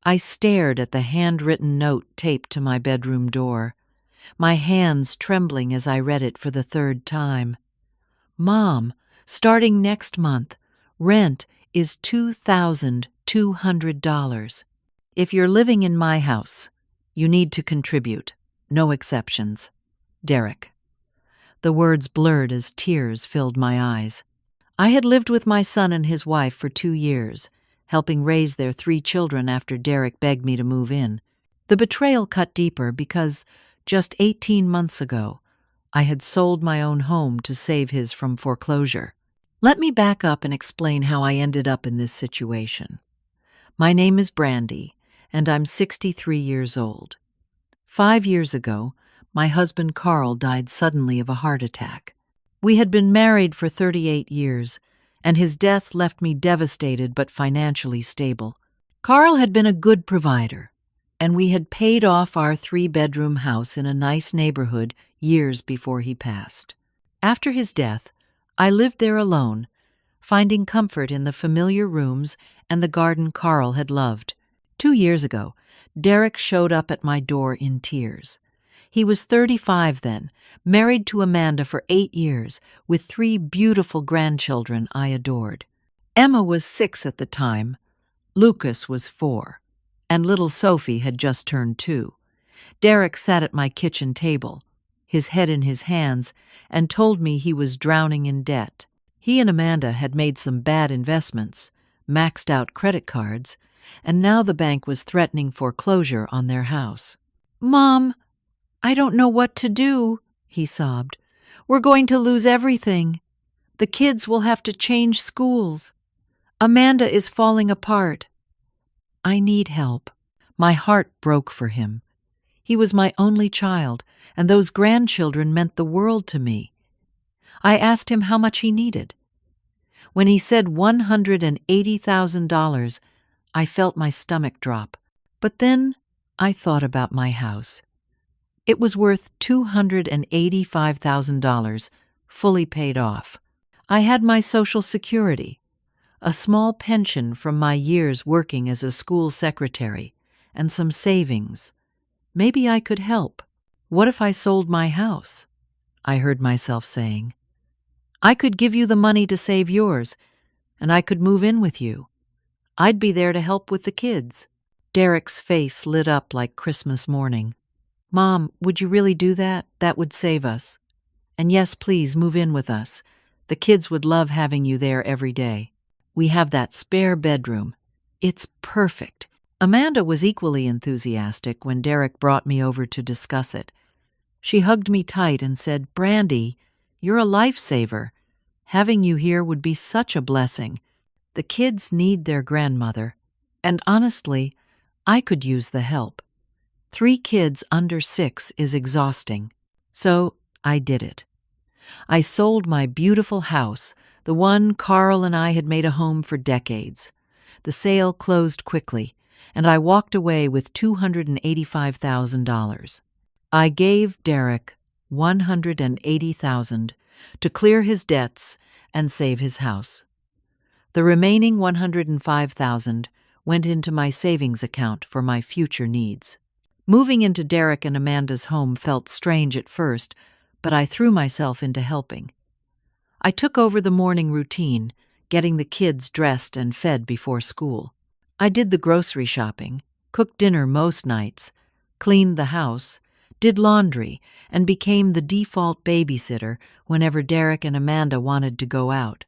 I stared at the handwritten note taped to my bedroom door, my hands trembling as I read it for the third time. Mom, starting next month, rent is $2,200. If you're living in my house, you need to contribute. No exceptions. Derek. The words blurred as tears filled my eyes. I had lived with my son and his wife for 2 years, helping raise their 3 children after Derek begged me to move in. The betrayal cut deeper because, just 18 months ago, I had sold my own home to save his from foreclosure. Let me back up and explain how I ended up in this situation. My name is Brandy, and I'm 63 years old. 5 years ago, my husband Carl died suddenly of a heart attack. We had been married for 38 years, and his death left me devastated but financially stable. Carl had been a good provider, and we had paid off our 3-bedroom house in a nice neighborhood years before he passed. After his death, I lived there alone, finding comfort in the familiar rooms and the garden Carl had loved. 2 years ago, Derek showed up at my door in tears. He was 35 then, married to Amanda for 8 years, with 3 beautiful grandchildren I adored. Emma was 6 at the time, Lucas was 4, and little Sophie had just turned 2. Derek sat at my kitchen table, his head in his hands, and told me he was drowning in debt. He and Amanda had made some bad investments, maxed out credit cards, and now the bank was threatening foreclosure on their house. "Mom, I don't know what to do," he sobbed. "We're going to lose everything. The kids will have to change schools. Amanda is falling apart. I need help." My heart broke for him. He was my only child, and those grandchildren meant the world to me. I asked him how much he needed. When he said $180,000, I felt my stomach drop. But then I thought about my house. It was worth $285,000, fully paid off. I had my Social Security, a small pension from my years working as a school secretary, and some savings. Maybe I could help. What if I sold my house? I heard myself saying. I could give you the money to save yours, and I could move in with you. I'd be there to help with the kids. Derek's face lit up like Christmas morning. "Mom, would you really do that? That would save us. And yes, please move in with us. The kids would love having you there every day. We have that spare bedroom. It's perfect." Amanda was equally enthusiastic when Derek brought me over to discuss it. She hugged me tight and said, "Brandy, you're a lifesaver. Having you here would be such a blessing. The kids need their grandmother. And honestly, I could use the help. 3 kids under 6 is exhausting." So I did it. I sold my beautiful house, the one Carl and I had made a home for decades. The sale closed quickly, and I walked away with $285,000. I gave Derek $180,000 to clear his debts and save his house. The remaining $105,000 went into my savings account for my future needs. Moving into Derek and Amanda's home felt strange at first, but I threw myself into helping. I took over the morning routine, getting the kids dressed and fed before school. I did the grocery shopping, cooked dinner most nights, cleaned the house, did laundry, and became the default babysitter whenever Derek and Amanda wanted to go out.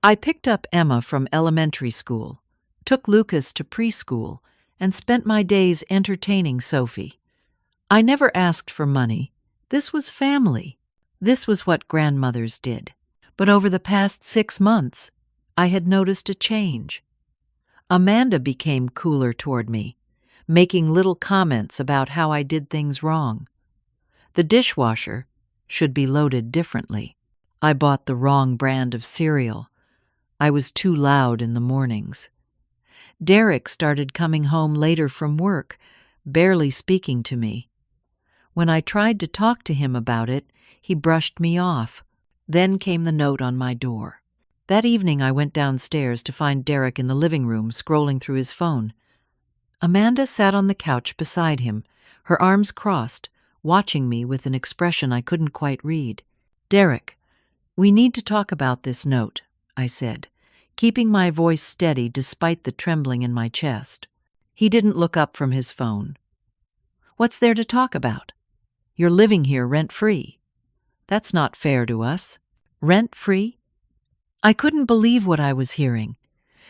I picked up Emma from elementary school, took Lucas to preschool, and spent my days entertaining Sophie. I never asked for money. This was family. This was what grandmothers did. But over the past 6 months, I had noticed a change. Amanda became cooler toward me, making little comments about how I did things wrong. The dishwasher should be loaded differently. I bought the wrong brand of cereal. I was too loud in the mornings. Derek started coming home later from work, barely speaking to me. When I tried to talk to him about it, he brushed me off. Then came the note on my door. That evening I went downstairs to find Derek in the living room scrolling through his phone. Amanda sat on the couch beside him, her arms crossed, watching me with an expression I couldn't quite read. "Derek, we need to talk about this note," I said, keeping my voice steady despite the trembling in my chest. He didn't look up from his phone. "What's there to talk about? You're living here rent-free. That's not fair to us." "Rent-free?" I couldn't believe what I was hearing.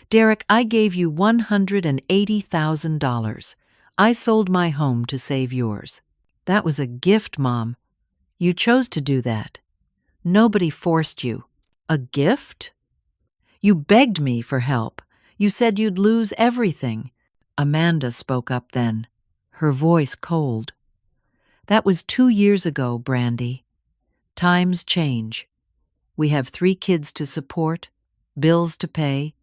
"Derek, I gave you $180,000. I sold my home to save yours." "That was a gift, Mom. You chose to do that. Nobody forced you." "A gift?" "You begged me for help. You said you'd lose everything." Amanda spoke up then, her voice cold. "That was 2 years ago, Brandy. Times change. We have 3 kids to support, bills to pay.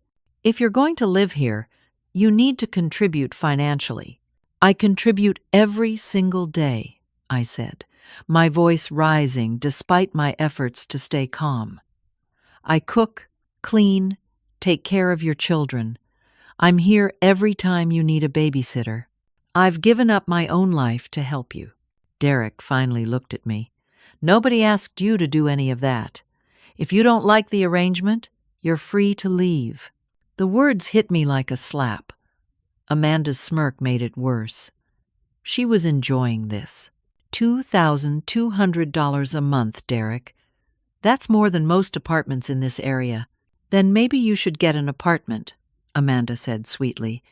If you're going to live here, you need to contribute financially." "I contribute every single day," I said, my voice rising despite my efforts to stay calm. "I cook, clean, take care of your children. I'm here every time you need a babysitter. I've given up my own life to help you." Derek finally looked at me. "Nobody asked you to do any of that. If you don't like the arrangement, you're free to leave." The words hit me like a slap. Amanda's smirk made it worse. She was enjoying this. $2,200 a month, Derek. That's more than most apartments in this area. "Then maybe you should get an apartment," Amanda said sweetly.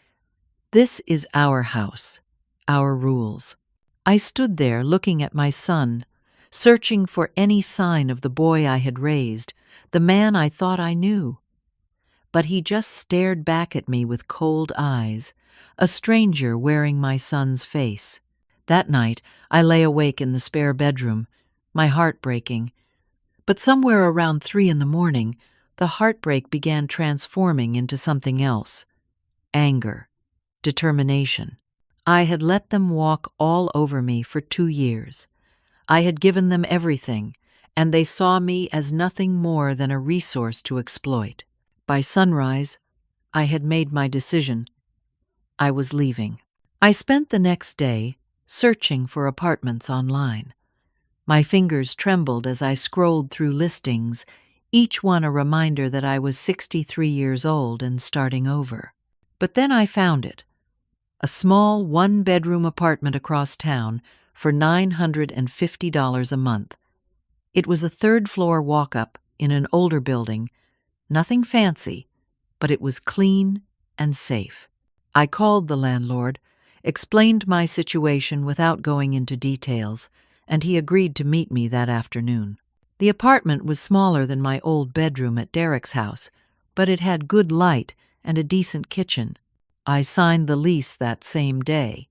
"This is our house, our rules." I stood there looking at my son, searching for any sign of the boy I had raised, the man I thought I knew. But he just stared back at me with cold eyes, a stranger wearing my son's face. That night, I lay awake in the spare bedroom, my heart breaking. But somewhere around 3 in the morning, the heartbreak began transforming into something else. Anger, determination. I had let them walk all over me for 2 years. I had given them everything, and they saw me as nothing more than a resource to exploit. By sunrise, I had made my decision. I was leaving. I spent the next day searching for apartments online. My fingers trembled as I scrolled through listings, each one a reminder that I was 63 years old and starting over. But then I found it. A small 1-bedroom apartment across town for $950 a month. It was a 3rd-floor walk-up in an older building, nothing fancy, but it was clean and safe. I called the landlord, explained my situation without going into details, and he agreed to meet me that afternoon. The apartment was smaller than my old bedroom at Derek's house, but it had good light and a decent kitchen. I signed the lease that same day,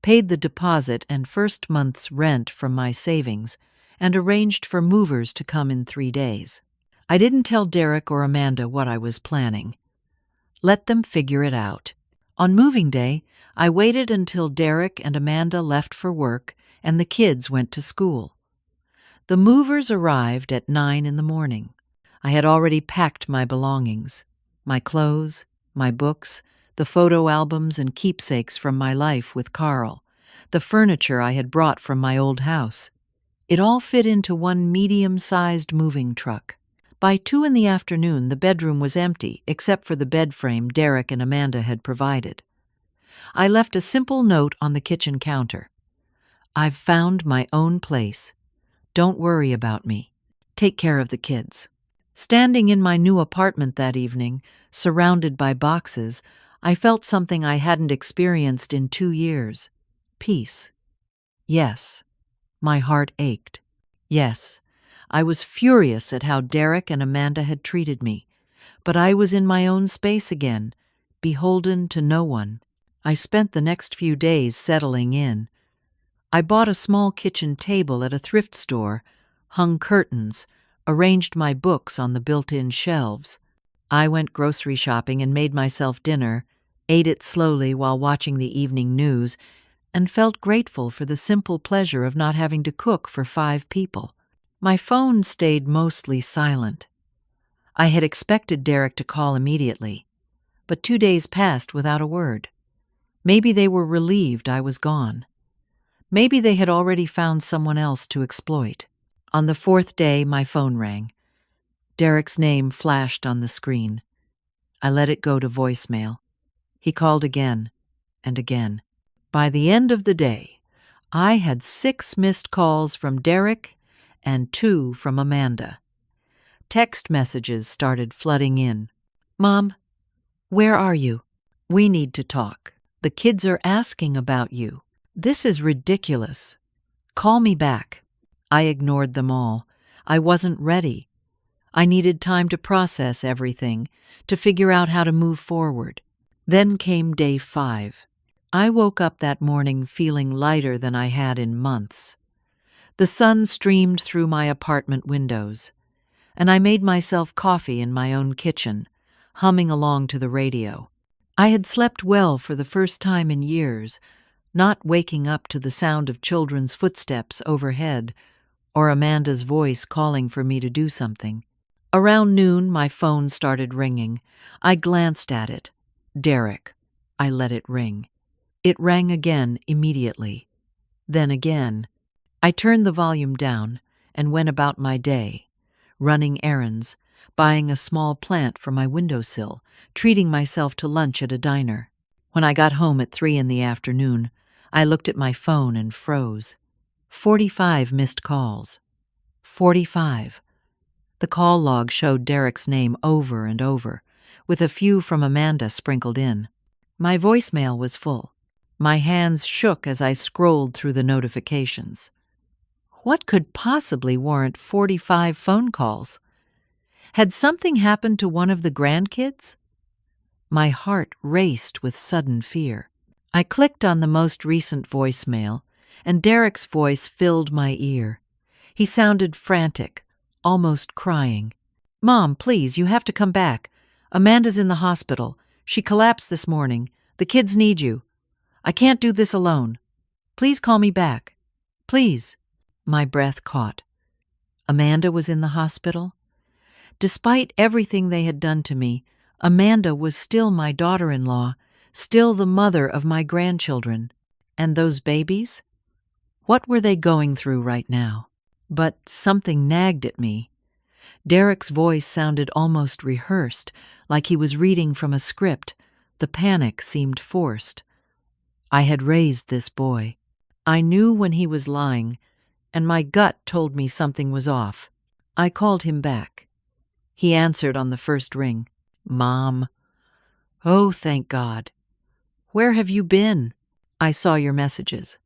paid the deposit and first month's rent from my savings, and arranged for movers to come in 3 days. I didn't tell Derek or Amanda what I was planning. Let them figure it out. On moving day, I waited until Derek and Amanda left for work and the kids went to school. The movers arrived at 9 in the morning. I had already packed my belongings, my clothes, my books, the photo albums and keepsakes from my life with Carl, the furniture I had brought from my old house. It all fit into one medium-sized moving truck. By 2 in the afternoon, the bedroom was empty, except for the bed frame Derek and Amanda had provided. I left a simple note on the kitchen counter. "I've found my own place. Don't worry about me. Take care of the kids." Standing in my new apartment that evening, surrounded by boxes, I felt something I hadn't experienced in 2 years. Peace. Yes. My heart ached. Yes. I was furious at how Derek and Amanda had treated me, but I was in my own space again, beholden to no one. I spent the next few days settling in. I bought a small kitchen table at a thrift store, hung curtains, arranged my books on the built-in shelves. I went grocery shopping and made myself dinner, ate it slowly while watching the evening news, and felt grateful for the simple pleasure of not having to cook for 5 people. My phone stayed mostly silent. I had expected Derek to call immediately, but 2 days passed without a word. Maybe they were relieved I was gone. Maybe they had already found someone else to exploit. On the fourth day, my phone rang. Derek's name flashed on the screen. I let it go to voicemail. He called again and again. By the end of the day, I had 6 missed calls from Derek and 2 from Amanda. Text messages started flooding in. "Mom, where are you? We need to talk. The kids are asking about you. This is ridiculous. Call me back." I ignored them all. I wasn't ready. I needed time to process everything, to figure out how to move forward. Then came day 5. I woke up that morning feeling lighter than I had in months. The sun streamed through my apartment windows, and I made myself coffee in my own kitchen, humming along to the radio. I had slept well for the first time in years, not waking up to the sound of children's footsteps overhead or Amanda's voice calling for me to do something. Around noon, my phone started ringing. I glanced at it. Derek. I let it ring. It rang again immediately. Then again. I turned the volume down and went about my day, running errands, buying a small plant for my windowsill, treating myself to lunch at a diner. When I got home at 3 in the afternoon, I looked at my phone and froze. 45 missed calls. 45. The call log showed Derek's name over and over, with a few from Amanda sprinkled in. My voicemail was full. My hands shook as I scrolled through the notifications. What could possibly warrant 45 phone calls? Had something happened to one of the grandkids? My heart raced with sudden fear. I clicked on the most recent voicemail, and Derek's voice filled my ear. He sounded frantic, almost crying. "Mom, please, you have to come back. Amanda's in the hospital. She collapsed this morning. The kids need you. I can't do this alone. Please call me back. Please." My breath caught. Amanda was in the hospital? Despite everything they had done to me, Amanda was still my daughter-in-law, still the mother of my grandchildren. And those babies? What were they going through right now? But something nagged at me. Derek's voice sounded almost rehearsed, like he was reading from a script. The panic seemed forced. I had raised this boy. I knew when he was lying, and my gut told me something was off. I called him back. He answered on the first ring. "Mom." "Oh, thank God. Where have you been?" "I saw your messages."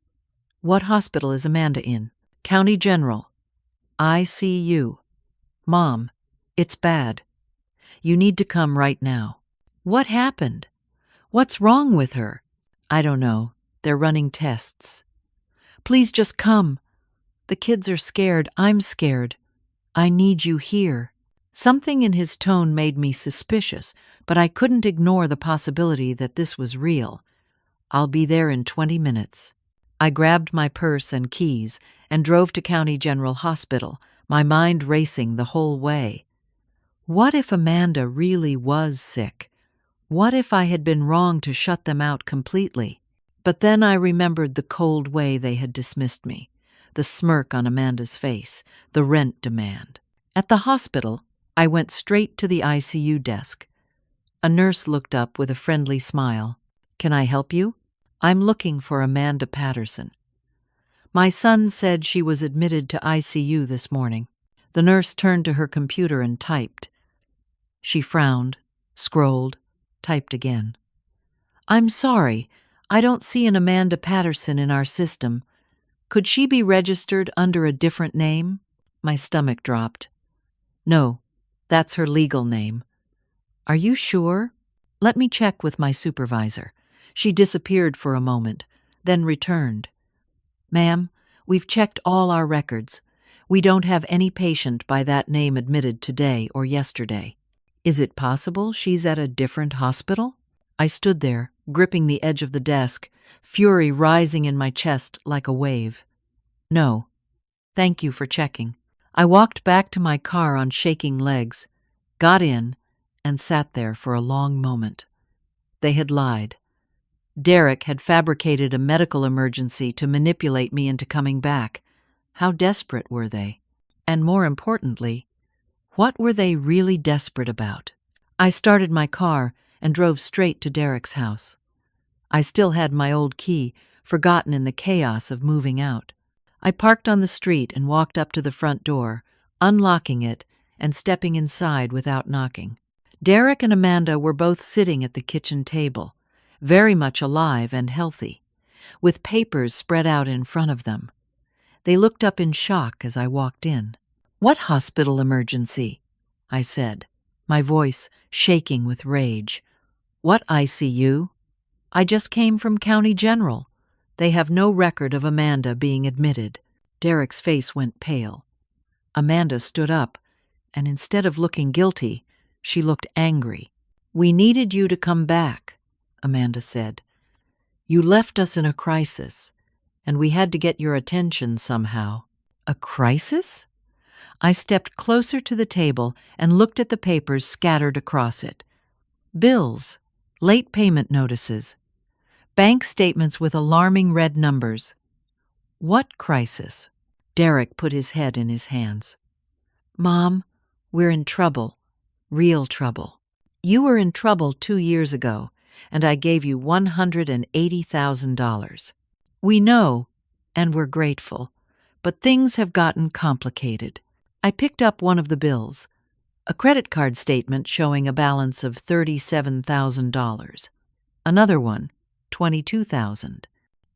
"What hospital is Amanda in?" "County General." "ICU." "Mom, it's bad. You need to come right now." "What happened? What's wrong with her?" "I don't know. They're running tests." "Please just come. The kids are scared. I'm scared. I need you here." Something in his tone made me suspicious, but I couldn't ignore the possibility that this was real. "I'll be there in 20 minutes. I grabbed my purse and keys and drove to County General Hospital, my mind racing the whole way. What if Amanda really was sick? What if I had been wrong to shut them out completely? But then I remembered the cold way they had dismissed me, the smirk on Amanda's face, the rent demand. At the hospital, I went straight to the ICU desk. A nurse looked up with a friendly smile. "Can I help you?" "I'm looking for Amanda Patterson." "My son said she was admitted to ICU this morning." The nurse turned to her computer and typed. She frowned, scrolled, typed again. "I'm sorry, I don't see an Amanda Patterson in our system. Could she be registered under a different name?" My stomach dropped. "No, that's her legal name." "Are you sure? Let me check with my supervisor." She disappeared for a moment, then returned. "Ma'am, we've checked all our records. We don't have any patient by that name admitted today or yesterday." "Is it possible she's at a different hospital?" I stood there, gripping the edge of the desk, fury rising in my chest like a wave. "No. Thank you for checking." I walked back to my car on shaking legs, got in, and sat there for a long moment. They had lied. Derek had fabricated a medical emergency to manipulate me into coming back. How desperate were they? And more importantly, what were they really desperate about? I started my car and drove straight to Derek's house. I still had my old key, forgotten in the chaos of moving out. I parked on the street and walked up to the front door, unlocking it and stepping inside without knocking. Derek and Amanda were both sitting at the kitchen table, very much alive and healthy, with papers spread out in front of them. They looked up in shock as I walked in. "What hospital emergency?" I said, my voice shaking with rage. "What ICU? I just came from County General. They have no record of Amanda being admitted." Derek's face went pale. Amanda stood up, and instead of looking guilty, she looked angry. "We needed you to come back," Amanda said. "You left us in a crisis, and we had to get your attention somehow." "A crisis?" I stepped closer to the table and looked at the papers scattered across it. Bills, late payment notices, bank statements with alarming red numbers. "What crisis?" Derek put his head in his hands. "Mom, we're in trouble. Real trouble. You were in trouble 2 years ago, and I gave you $180,000. We know, and we're grateful, but things have gotten complicated." I picked up one of the bills, a credit card statement showing a balance of $37,000. Another one, $22,000.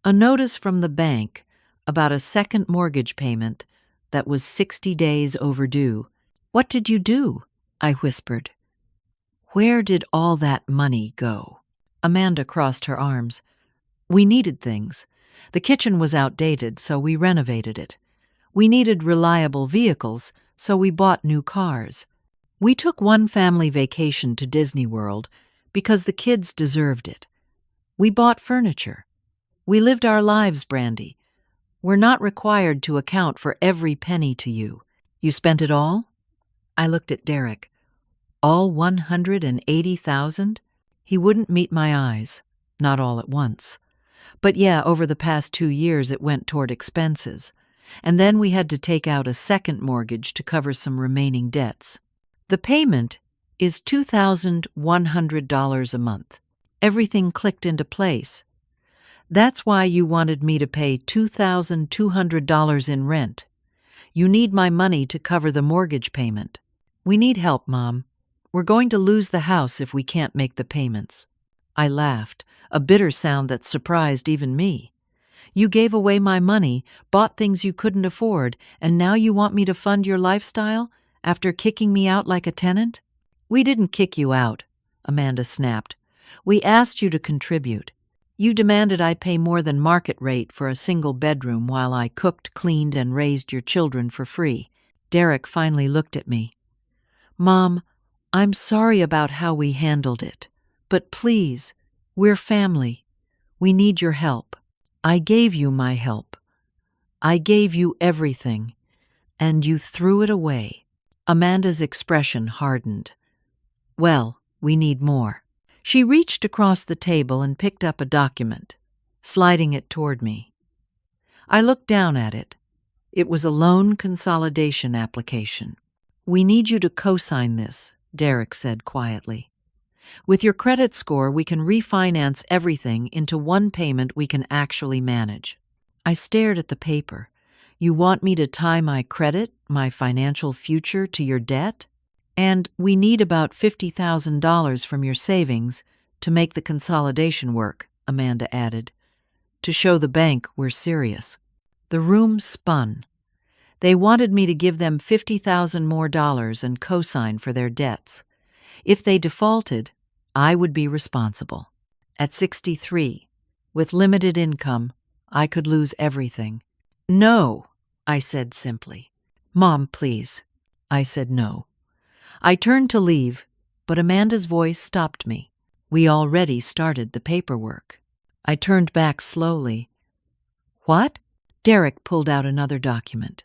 A notice from the bank about a second mortgage payment that was 60 days overdue. "What did you do?" I whispered. "Where did all that money go?" Amanda crossed her arms. "We needed things. The kitchen was outdated, so we renovated it. We needed reliable vehicles, so we bought new cars. We took one family vacation to Disney World because the kids deserved it. We bought furniture. We lived our lives, Brandy. We're not required to account for every penny to you. You spent it all?" I looked at Derek. "All 180,000? He wouldn't meet my eyes, not all at once. But yeah, over the past 2 years it went toward expenses. And then we had to take out a second mortgage to cover some remaining debts. The payment is $2,100 a month. Everything clicked into place. That's why you wanted me to pay $2,200 in rent. You need my money to cover the mortgage payment. We need help, Mom. We're going to lose the house if we can't make the payments." I laughed, a bitter sound that surprised even me. "You gave away my money, bought things you couldn't afford, and now you want me to fund your lifestyle after kicking me out like a tenant?" "We didn't kick you out," Amanda snapped. "We asked you to contribute. You demanded I pay more than market rate for a single bedroom while I cooked, cleaned, and raised your children for free." Derek finally looked at me. "Mom, I'm sorry about how we handled it, but please, we're family. We need your help. I gave you my help. I gave you everything, and you threw it away." Amanda's expression hardened. "Well, we need more." She reached across the table and picked up a document, sliding it toward me. I looked down at it. It was a loan consolidation application. "We need you to co-sign this," Derek said quietly. "With your credit score, we can refinance everything into one payment we can actually manage." I stared at the paper. "You want me to tie my credit, my financial future, to your debt? And we need about $50,000 from your savings to make the consolidation work," Amanda added, "to show the bank we're serious." The room spun. They wanted me to give them $50,000 more and co-sign for their debts. If they defaulted, I would be responsible. At 63, with limited income, I could lose everything. "No," I said simply. "Mom, please." I said no. I turned to leave, but Amanda's voice stopped me. We already started the paperwork. I turned back slowly. "What?" Derek pulled out another document.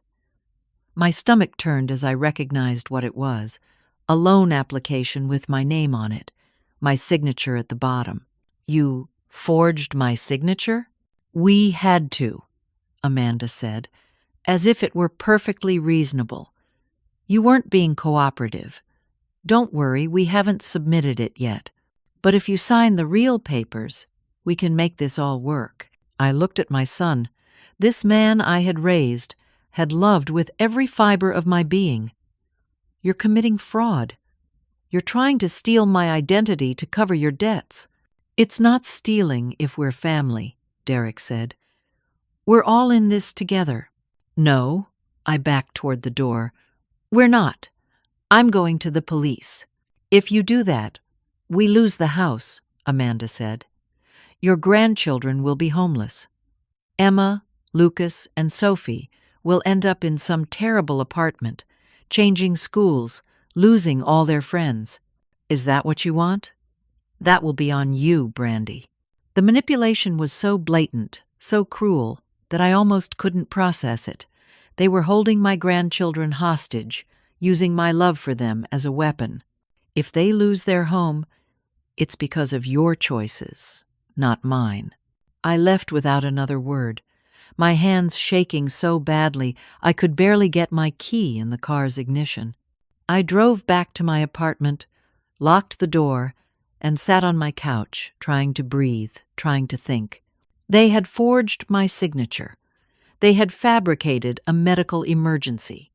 My stomach turned as I recognized what it was, a loan application with my name on it, my signature at the bottom. "You Forged my signature? We had to, Amanda said, as if it were perfectly reasonable. You weren't being cooperative. Don't worry, we haven't submitted it yet. But if you sign the real papers, we can make this all work. I looked at my son. This man I had raised, had loved with every fiber of my being. You're committing fraud. You're trying to steal my identity to cover your debts. It's not stealing if we're family, Derek said. We're all in this together. No, I backed toward the door. We're not. I'm going to the police. If you do that, we lose the house, Amanda said. Your grandchildren will be homeless. Emma, Lucas, and Sophie will end up in some terrible apartment, changing schools, losing all their friends. Is that what you want? That will be on you, Brandy. The manipulation was so blatant, so cruel, that I almost couldn't process it. They were holding my grandchildren hostage, using my love for them as a weapon. If they lose their home, it's because of your choices, not mine. I left without another word, my hands shaking so badly I could barely get my key in the car's ignition. I drove back to my apartment, locked the door, and sat on my couch, trying to breathe, trying to think. They had forged my signature. They had fabricated a medical emergency.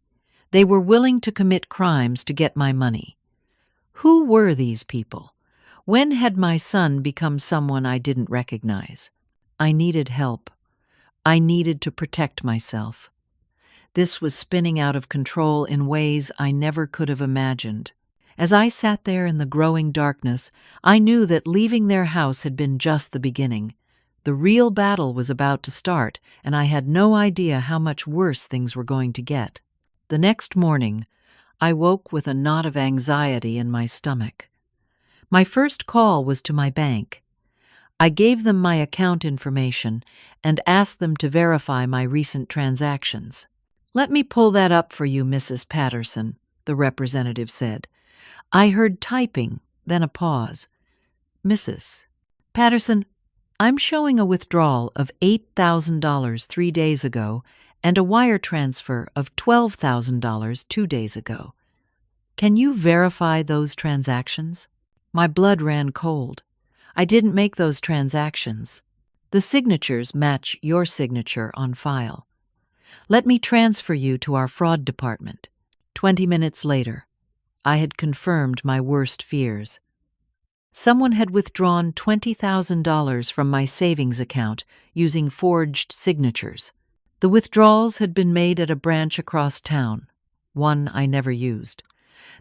They were willing to commit crimes to get my money. Who were these people? When had my son become someone I didn't recognize? I needed help. I needed to protect myself. This was spinning out of control in ways I never could have imagined. As I sat there in the growing darkness, I knew that leaving their house had been just the beginning. The real battle was about to start, and I had no idea how much worse things were going to get. The next morning, I woke with a knot of anxiety in my stomach. My first call was to my bank. I gave them my account information and asked them to verify my recent transactions. "Let me pull that up for you, Mrs. Patterson," the representative said. I heard typing, then a pause. "Mrs. Patterson, I'm showing a withdrawal of $8,000 3 days ago and a wire transfer of $12,000 2 days ago. Can you verify those transactions?" My blood ran cold. I didn't make those transactions. The signatures match your signature on file. Let me transfer you to our fraud department. 20 minutes later, I had confirmed my worst fears. Someone had withdrawn $20,000 from my savings account using forged signatures. The withdrawals had been made at a branch across town, one I never used.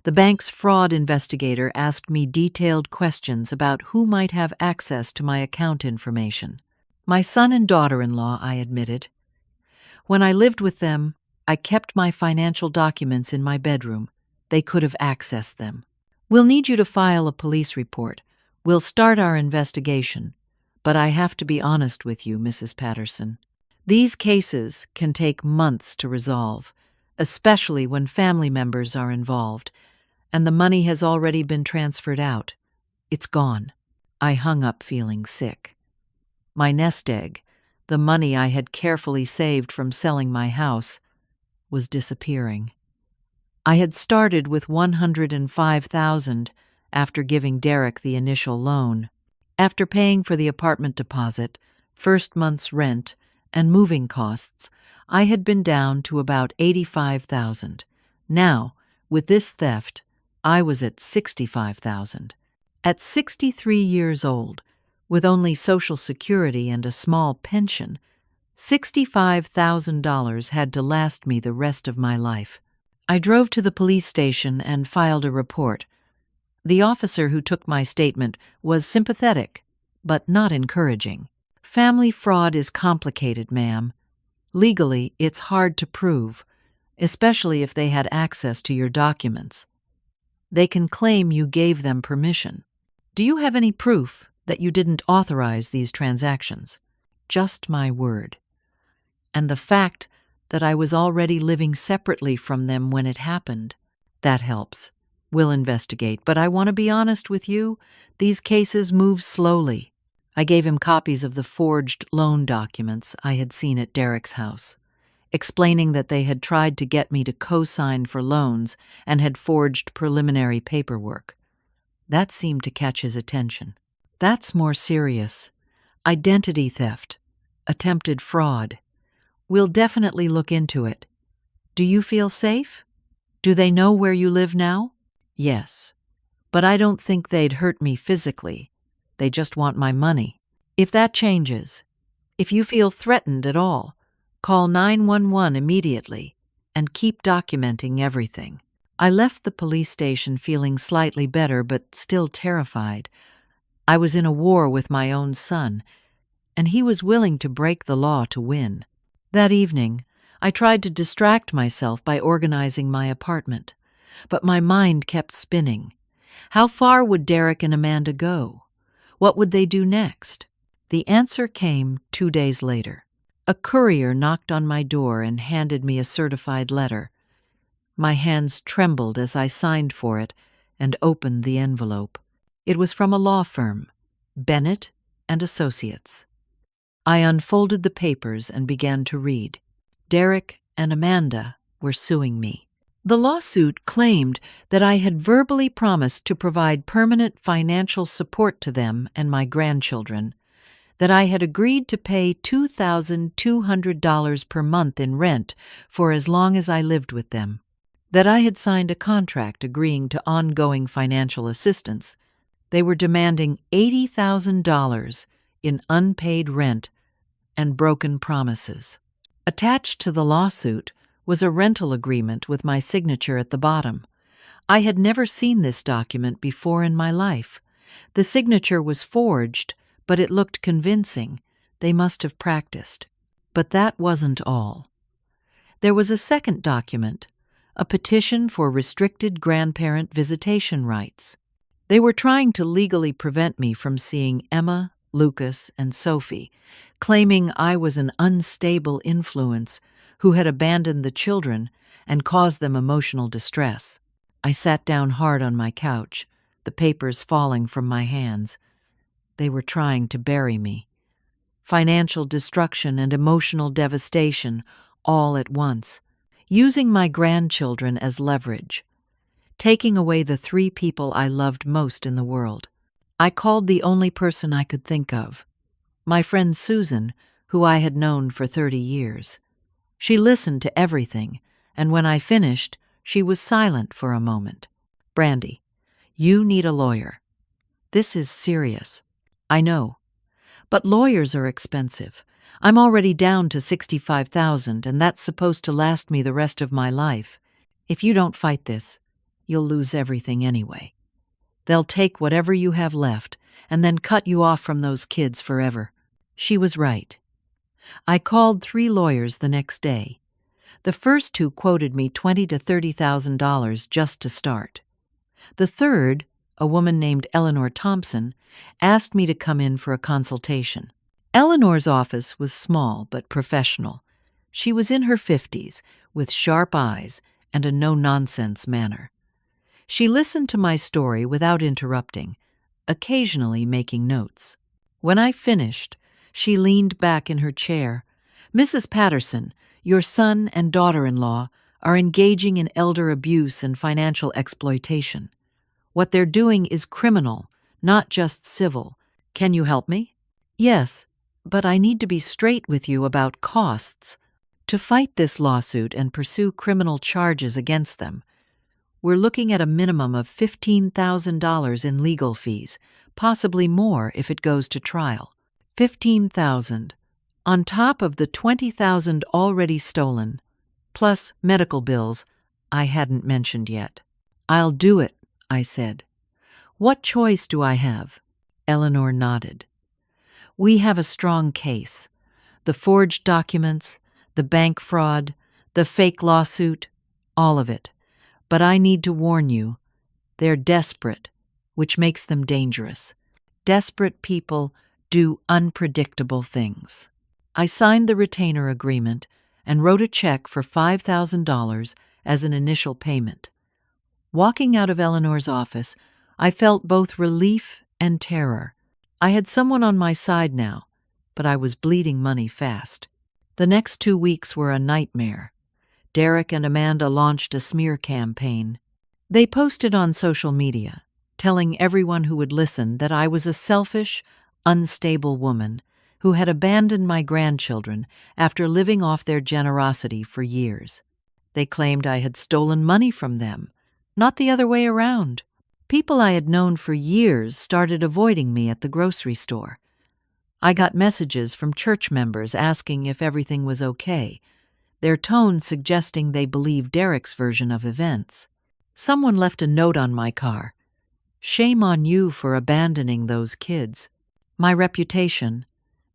The bank's fraud investigator asked me detailed questions about who might have access to my account information. My son and daughter-in-law, I admitted. When I lived with them, I kept my financial documents in my bedroom. They could have accessed them. "We'll need you to file a police report. We'll start our investigation. But I have to be honest with you, Mrs. Patterson. These cases can take months to resolve, especially when family members are involved, and the money has already been transferred out. It's gone." I hung up feeling sick. My nest egg, the money I had carefully saved from selling my house, was disappearing. I had started with $105,000 after giving Derek the initial loan. After paying for the apartment deposit, first month's rent, and moving costs, I had been down to about $85,000. Now, with this theft, I was at $65,000. At 63 years old, with only Social Security and a small pension, $65,000 had to last me the rest of my life. I drove to the police station and filed a report. The officer who took my statement was sympathetic, but not encouraging. "Family fraud is complicated, ma'am. Legally, it's hard to prove, especially if they had access to your documents. They can claim you gave them permission. Do you have any proof that you didn't authorize these transactions?" Just my word. And the fact that I was already living separately from them when it happened. That helps. We'll investigate, but I want to be honest with you, these cases move slowly. I gave him copies of the forged loan documents I had seen at Derek's house, explaining that they had tried to get me to co-sign for loans and had forged preliminary paperwork. That seemed to catch his attention. "That's more serious. Identity theft. Attempted fraud. We'll definitely look into it. Do you feel safe? Do they know where you live now?" "Yes. But I don't think they'd hurt me physically. They just want my money. If that changes, if you feel threatened at all, call 911 immediately and keep documenting everything." I left the police station feeling slightly better but still terrified. I was in a war with my own son, and he was willing to break the law to win. That evening, I tried to distract myself by organizing my apartment, but my mind kept spinning. How far would Derek and Amanda go? What would they do next? The answer came 2 days later. A courier knocked on my door and handed me a certified letter. My hands trembled as I signed for it and opened the envelope. It was from a law firm, Bennett and Associates. I unfolded the papers and began to read. Derek and Amanda were suing me. The lawsuit claimed that I had verbally promised to provide permanent financial support to them and my grandchildren, that I had agreed to pay $2,200 per month in rent for as long as I lived with them, that I had signed a contract agreeing to ongoing financial assistance. They were demanding $80,000 in unpaid rent and broken promises. Attached to the lawsuit was a rental agreement with my signature at the bottom. I had never seen this document before in my life. The signature was forged, but it looked convincing. They must have practiced. But that wasn't all. There was a second document, a petition for restricted grandparent visitation rights. They were trying to legally prevent me from seeing Emma, Lucas, and Sophie, claiming I was an unstable influence who had abandoned the children and caused them emotional distress. I sat down hard on my couch, the papers falling from my hands. They were trying to bury me. Financial destruction and emotional devastation all at once, using my grandchildren as leverage, taking away the 3 people I loved most in the world. I called the only person I could think of, my friend Susan, who I had known for 30 years. She listened to everything, and when I finished, she was silent for a moment. "Brandy, you need a lawyer. This is serious." "I know. But lawyers are expensive. I'm already down to $65,000, and that's supposed to last me the rest of my life. If you don't fight this, you'll lose everything anyway. They'll take whatever you have left and then cut you off from those kids forever." She was right. I called 3 lawyers the next day. The first 2 quoted me $20,000 to $30,000 just to start. The third, a woman named Eleanor Thompson, asked me to come in for a consultation. Eleanor's office was small but professional. She was in her 50s, with sharp eyes and a no-nonsense manner. She listened to my story without interrupting, occasionally making notes. When I finished, she leaned back in her chair. "Mrs. Patterson, your son and daughter-in-law are engaging in elder abuse and financial exploitation. What they're doing is criminal, not just civil. Can you help me?" "Yes, but I need to be straight with you about costs. To fight this lawsuit and pursue criminal charges against them, we're looking at a minimum of $15,000 in legal fees, possibly more if it goes to trial. $15,000, on top of the $20,000 already stolen, plus medical bills I hadn't mentioned yet." "I'll do it," I said. "What choice do I have?" Eleanor nodded. "We have a strong case. The forged documents, the bank fraud, the fake lawsuit, all of it. But I need to warn you, they're desperate, which makes them dangerous. Desperate people do unpredictable things." I signed the retainer agreement and wrote a check for $5,000 as an initial payment. Walking out of Eleanor's office, I felt both relief and terror. I had someone on my side now, but I was bleeding money fast. The next 2 weeks were a nightmare. Derek and Amanda launched a smear campaign. They posted on social media, telling everyone who would listen that I was a selfish, unstable woman who had abandoned my grandchildren after living off their generosity for years. They claimed I had stolen money from them, not the other way around. People I had known for years started avoiding me at the grocery store. I got messages from church members asking if everything was okay, their tone suggesting they believed Derek's version of events. Someone left a note on my car. "Shame on you for abandoning those kids." My reputation,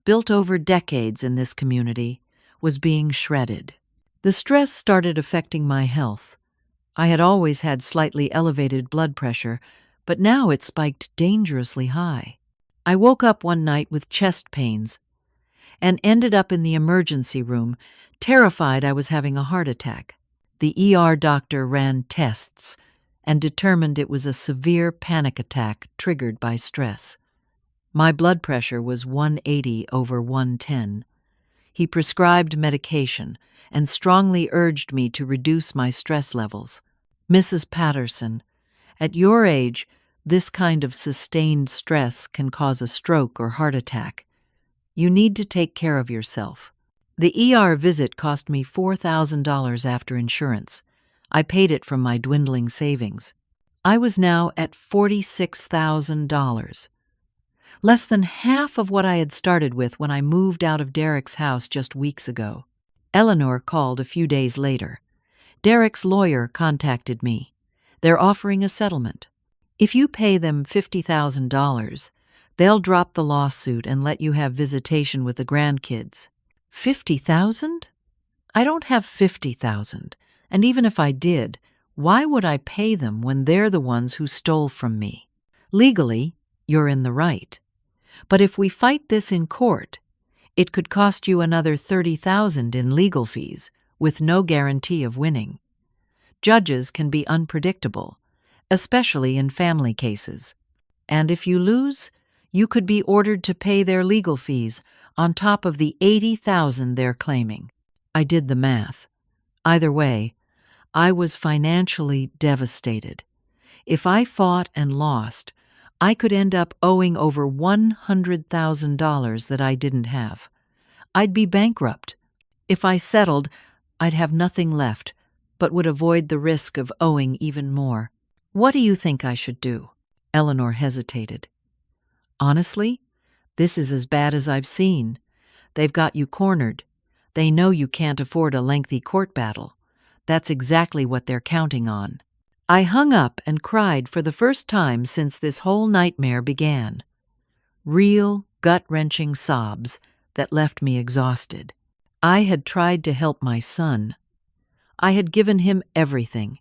built over decades in this community, was being shredded. The stress started affecting my health. I had always had slightly elevated blood pressure, but now it spiked dangerously high. I woke up one night with chest pains and ended up in the emergency room, terrified I was having a heart attack. The ER doctor ran tests and determined it was a severe panic attack triggered by stress. My blood pressure was 180/110. He prescribed medication and strongly urged me to reduce my stress levels. "Mrs. Patterson, at your age, this kind of sustained stress can cause a stroke or heart attack. You need to take care of yourself." The ER visit cost me $4,000 after insurance. I paid it from my dwindling savings. I was now at $46,000. Less than half of what I had started with when I moved out of Derek's house just weeks ago. Eleanor called a few days later. Derek's lawyer contacted me. They're offering a settlement. If you pay them $50,000, they'll drop the lawsuit and let you have visitation with the grandkids. $50,000? I don't have $50,000, and even if I did, why would I pay them when they're the ones who stole from me? Legally, you're in the right. But if we fight this in court, it could cost you another $30,000 in legal fees, with no guarantee of winning. Judges can be unpredictable, especially in family cases. And if you lose, you could be ordered to pay their legal fees on top of the $80,000 they're claiming. I did the math. Either way, I was financially devastated. If I fought and lost, I could end up owing over $100,000 that I didn't have. I'd be bankrupt. If I settled, I'd have nothing left, but would avoid the risk of owing even more. What do you think I should do? Eleanor hesitated. Honestly, this is as bad as I've seen. They've got you cornered. They know you can't afford a lengthy court battle. That's exactly what they're counting on. I hung up and cried for the first time since this whole nightmare began. Real, gut-wrenching sobs that left me exhausted. I had tried to help my son. I had given him everything,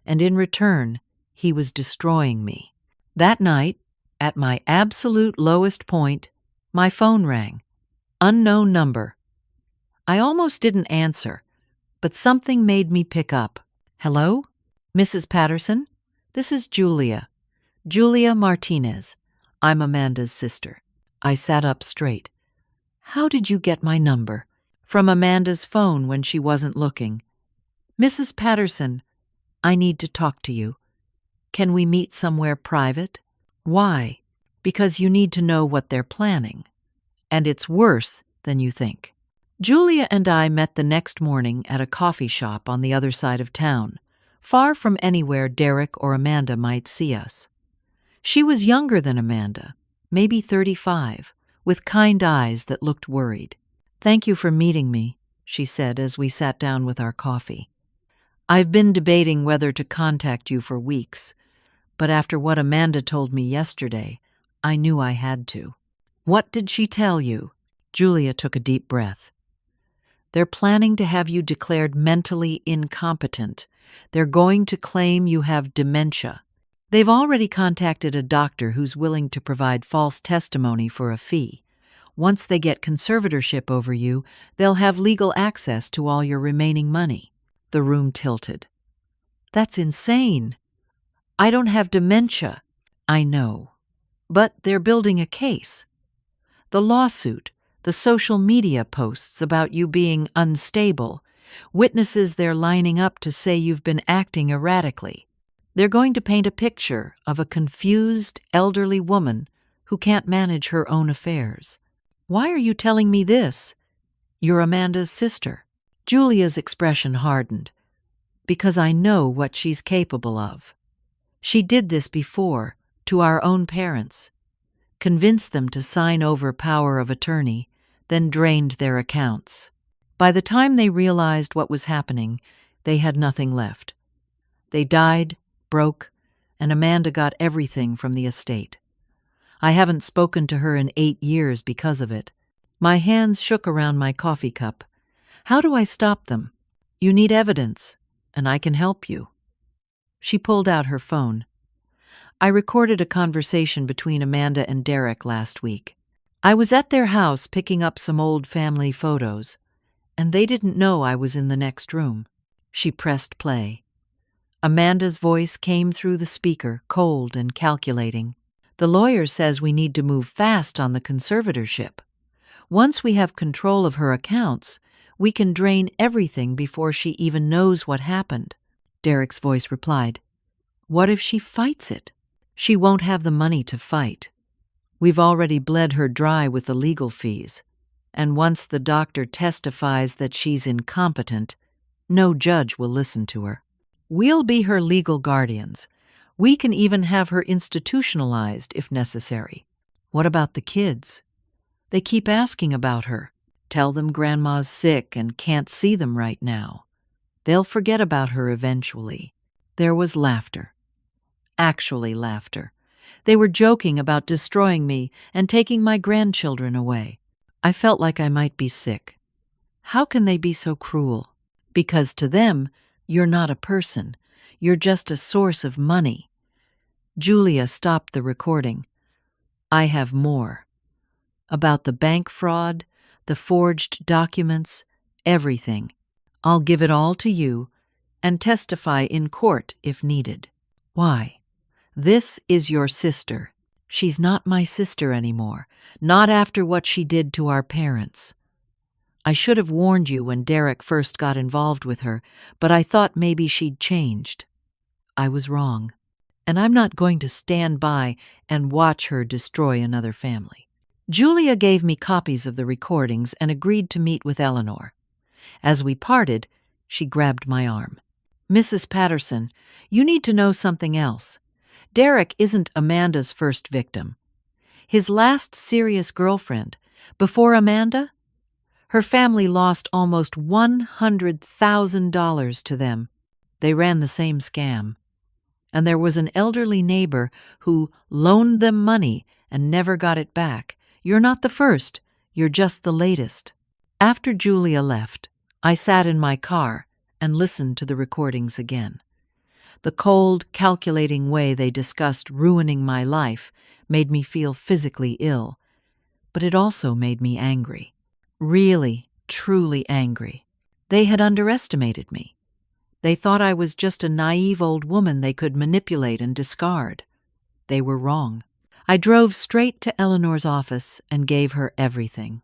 and in return, he was destroying me. That night, at my absolute lowest point, my phone rang. Unknown number. I almost didn't answer, but something made me pick up. "Hello? Mrs. Patterson? This is Julia. Julia Martinez. I'm Amanda's sister." I sat up straight. "How did you get my number?" "From Amanda's phone when she wasn't looking." "Mrs. Patterson, I need to talk to you. Can we meet somewhere private?" "Why?" "Because you need to know what they're planning. And it's worse than you think." Julia and I met the next morning at a coffee shop on the other side of town, far from anywhere Derek or Amanda might see us. She was younger than Amanda, maybe 35, with kind eyes that looked worried. "Thank you for meeting me," she said as we sat down with our coffee. "I've been debating whether to contact you for weeks, but after what Amanda told me yesterday, I knew I had to." "What did she tell you?" Julia took a deep breath. "They're planning to have you declared mentally incompetent. They're going to claim you have dementia. They've already contacted a doctor who's willing to provide false testimony for a fee. Once they get conservatorship over you, they'll have legal access to all your remaining money." The room tilted. "That's insane. I don't have dementia." "I know. But they're building a case. The lawsuit, the social media posts about you being unstable, witnesses they're lining up to say you've been acting erratically. They're going to paint a picture of a confused, elderly woman who can't manage her own affairs. Why are you telling me this? You're Amanda's sister. Julia's expression hardened. Because I know what she's capable of. She did this before, to our own parents. Convinced them to sign over power of attorney, then drained their accounts. By the time they realized what was happening, they had nothing left. They died, broke, and Amanda got everything from the estate. I haven't spoken to her in 8 years because of it. My hands shook around my coffee cup. How do I stop them? You need evidence, and I can help you. She pulled out her phone. I recorded a conversation between Amanda and Derek last week. I was at their house picking up some old family photos, and they didn't know I was in the next room. She pressed play. Amanda's voice came through the speaker, cold and calculating. The lawyer says we need to move fast on the conservatorship. Once we have control of her accounts, we can drain everything before she even knows what happened. Derek's voice replied, What if she fights it? She won't have the money to fight. We've already bled her dry with the legal fees. And once the doctor testifies that she's incompetent, no judge will listen to her. We'll be her legal guardians. We can even have her institutionalized if necessary. What about the kids? They keep asking about her. Tell them Grandma's sick and can't see them right now. They'll forget about her eventually. There was laughter. Actually laughter. They were joking about destroying me and taking my grandchildren away. I felt like I might be sick. How can they be so cruel? Because to them, you're not a person. You're just a source of money. Julia stopped the recording. I have more. About the bank fraud, the forged documents, everything. I'll give it all to you and testify in court if needed. Why? This is your sister. She's not my sister anymore, not after what she did to our parents. I should have warned you when Derek first got involved with her, but I thought maybe she'd changed. I was wrong, and I'm not going to stand by and watch her destroy another family. Julia gave me copies of the recordings and agreed to meet with Eleanor. As we parted, she grabbed my arm. Mrs. Patterson, you need to know something else. Derek isn't Amanda's first victim. His last serious girlfriend, before Amanda, her family lost almost $100,000 to them. They ran the same scam. And there was an elderly neighbor who loaned them money and never got it back. You're not the first, you're just the latest. After Julia left, I sat in my car and listened to the recordings again. The cold, calculating way they discussed ruining my life made me feel physically ill, but it also made me angry. Really, truly angry. They had underestimated me. They thought I was just a naive old woman they could manipulate and discard. They were wrong. I drove straight to Eleanor's office and gave her everything.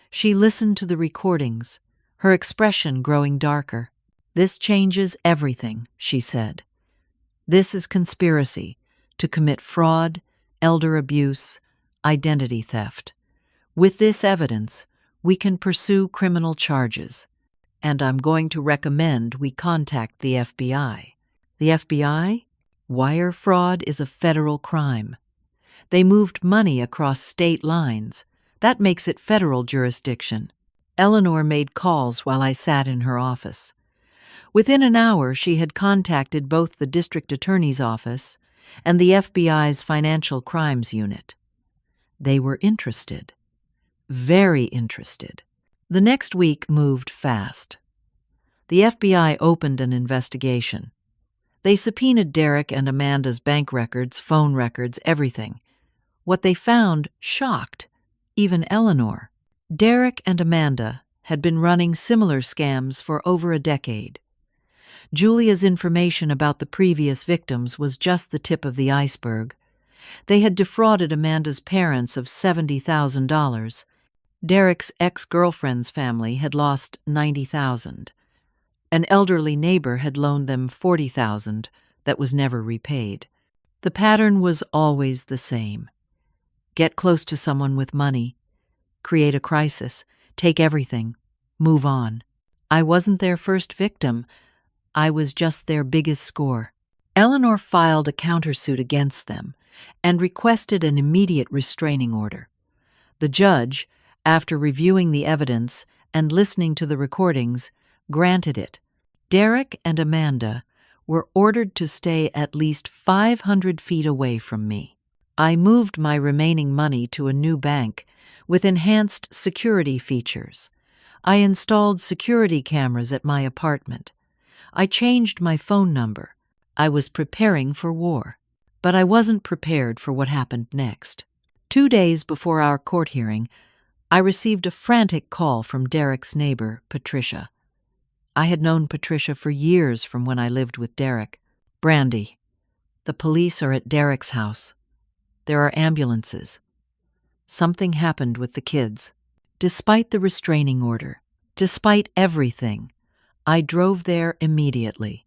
She listened to the recordings, her expression growing darker. This changes everything, she said. This is conspiracy to commit fraud, elder abuse, identity theft. With this evidence, we can pursue criminal charges, and I'm going to recommend we contact the FBI. The FBI? Wire fraud is a federal crime. They moved money across state lines. That makes it federal jurisdiction. Eleanor made calls while I sat in her office. Within an hour, she had contacted both the district attorney's office and the FBI's Financial Crimes Unit. They were interested. Very interested. The next week moved fast. The FBI opened an investigation. They subpoenaed Derek and Amanda's bank records, phone records, everything. What they found shocked even Eleanor. Derek and Amanda had been running similar scams for over a decade. Julia's information about the previous victims was just the tip of the iceberg, They had defrauded Amanda's parents of $70,000. Derek's ex-girlfriend's family had lost $90,000. An elderly neighbor had loaned them $40,000 that was never repaid. The pattern was always the same. Get close to someone with money, create a crisis, take everything, move on. I wasn't their first victim. I was just their biggest score. Eleanor filed a countersuit against them and requested an immediate restraining order. The judge, after reviewing the evidence and listening to the recordings, granted it. Derek and Amanda were ordered to stay at least 500 feet away from me. I moved my remaining money to a new bank with enhanced security features. I installed security cameras at my apartment. I changed my phone number. I was preparing for war, but I wasn't prepared for what happened next. 2 days before our court hearing, I received a frantic call from Derek's neighbor, Patricia. I had known Patricia for years from when I lived with Derek. Brandy, the police are at Derek's house. There are ambulances. Something happened with the kids. Despite the restraining order, despite everything, I drove there immediately.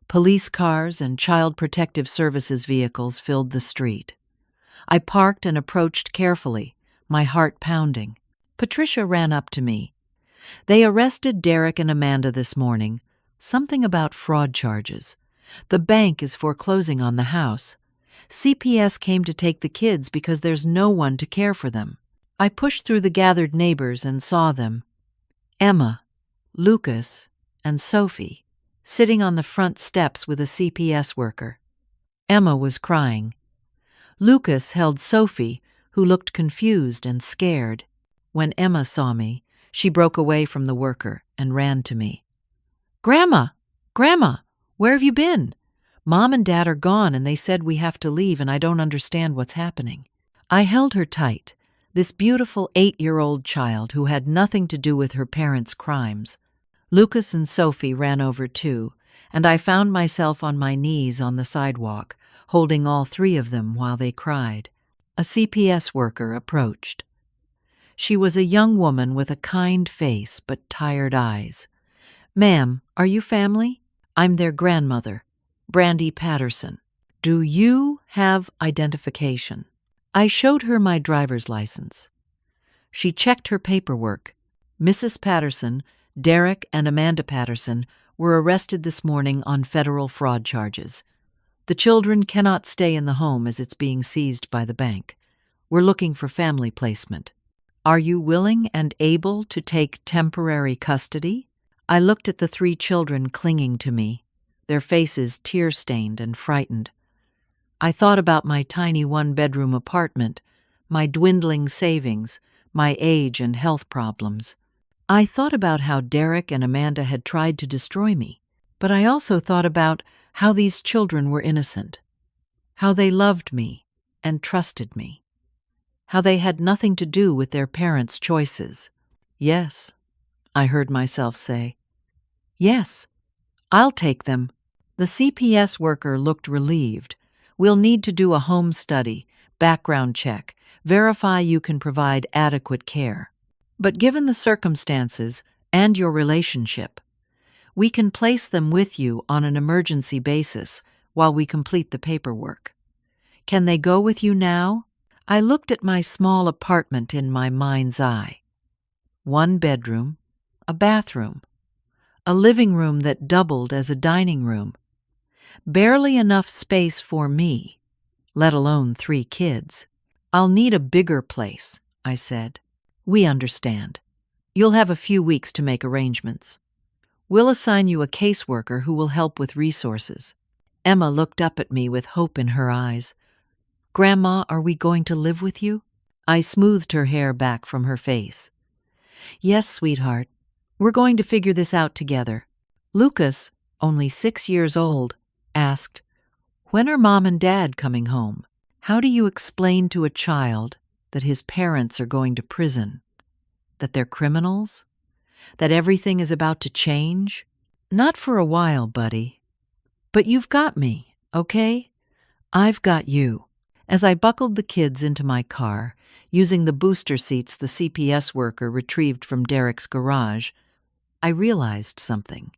Police cars and Child Protective Services vehicles filled the street. I parked and approached carefully, my heart pounding. Patricia ran up to me. They arrested Derek and Amanda this morning. Something about fraud charges. The bank is foreclosing on the house. CPS came to take the kids because there's no one to care for them. I pushed through the gathered neighbors and saw them. Emma, Lucas, and Sophie, sitting on the front steps with a CPS worker. Emma was crying. Lucas held Sophie, who looked confused and scared. When Emma saw me, she broke away from the worker and ran to me. "Grandma! Grandma! Where have you been? Mom and Dad are gone and they said we have to leave and I don't understand what's happening." I held her tight, this beautiful 8-year-old child who had nothing to do with her parents' crimes. Lucas and Sophie ran over too, and I found myself on my knees on the sidewalk, holding all 3 of them while they cried. A CPS worker approached. She was a young woman with a kind face but tired eyes. "Ma'am, are you family? I'm their grandmother, Brandy Patterson. Do you have identification?" I showed her my driver's license. She checked her paperwork. Mrs. Patterson, Derek, and Amanda Patterson were arrested this morning on federal fraud charges. The children cannot stay in the home as it's being seized by the bank. We're looking for family placement. Are you willing and able to take temporary custody? I looked at the 3 children clinging to me, their faces tear-stained and frightened. I thought about my tiny 1-bedroom apartment, my dwindling savings, my age and health problems. I thought about how Derek and Amanda had tried to destroy me, but I also thought about how these children were innocent, how they loved me and trusted me, how they had nothing to do with their parents' choices. "Yes," I heard myself say. "Yes, I'll take them." The CPS worker looked relieved. "We'll need to do a home study, background check, verify you can provide adequate care. But given the circumstances and your relationship, we can place them with you on an emergency basis while we complete the paperwork. Can they go with you now?" I looked at my small apartment in my mind's eye. 1 bedroom, a bathroom, a living room that doubled as a dining room. Barely enough space for me, let alone 3 kids. "I'll need a bigger place," I said. "We understand. You'll have a few weeks to make arrangements. We'll assign you a caseworker who will help with resources." Emma looked up at me with hope in her eyes. "Grandma, are we going to live with you?" I smoothed her hair back from her face. "Yes, sweetheart. We're going to figure this out together." Lucas, only 6 years old, asked, "When are Mom and Dad coming home?" How do you explain to a child that his parents are going to prison? That they're criminals? That everything is about to change? "Not for a while, buddy. But you've got me, okay? I've got you." As I buckled the kids into my car, using the booster seats the CPS worker retrieved from Derek's garage, I realized something.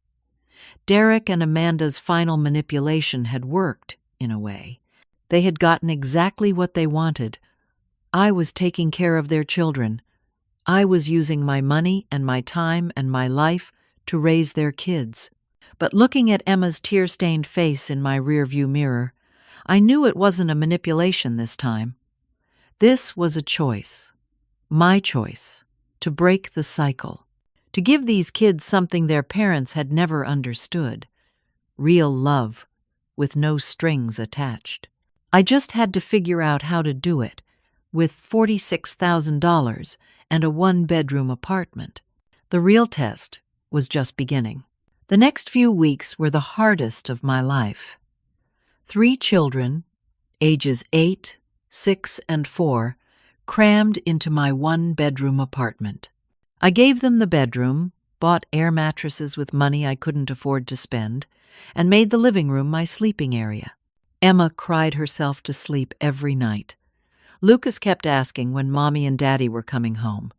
Derek and Amanda's final manipulation had worked, in a way. They had gotten exactly what they wanted. I was taking care of their children. I was using my money and my time and my life to raise their kids. But looking at Emma's tear-stained face in my rearview mirror, I knew it wasn't a manipulation this time. This was a choice. My choice. To break the cycle. To give these kids something their parents had never understood. Real love, with no strings attached. I just had to figure out how to do it, with $46,000 and a one-bedroom apartment. The real test was just beginning. The next few weeks were the hardest of my life. 3 children, ages 8, 6, and 4, crammed into my one-bedroom apartment. I gave them the bedroom, bought air mattresses with money I couldn't afford to spend, and made the living room my sleeping area. Emma cried herself to sleep every night. Lucas kept asking when Mommy and Daddy were coming home.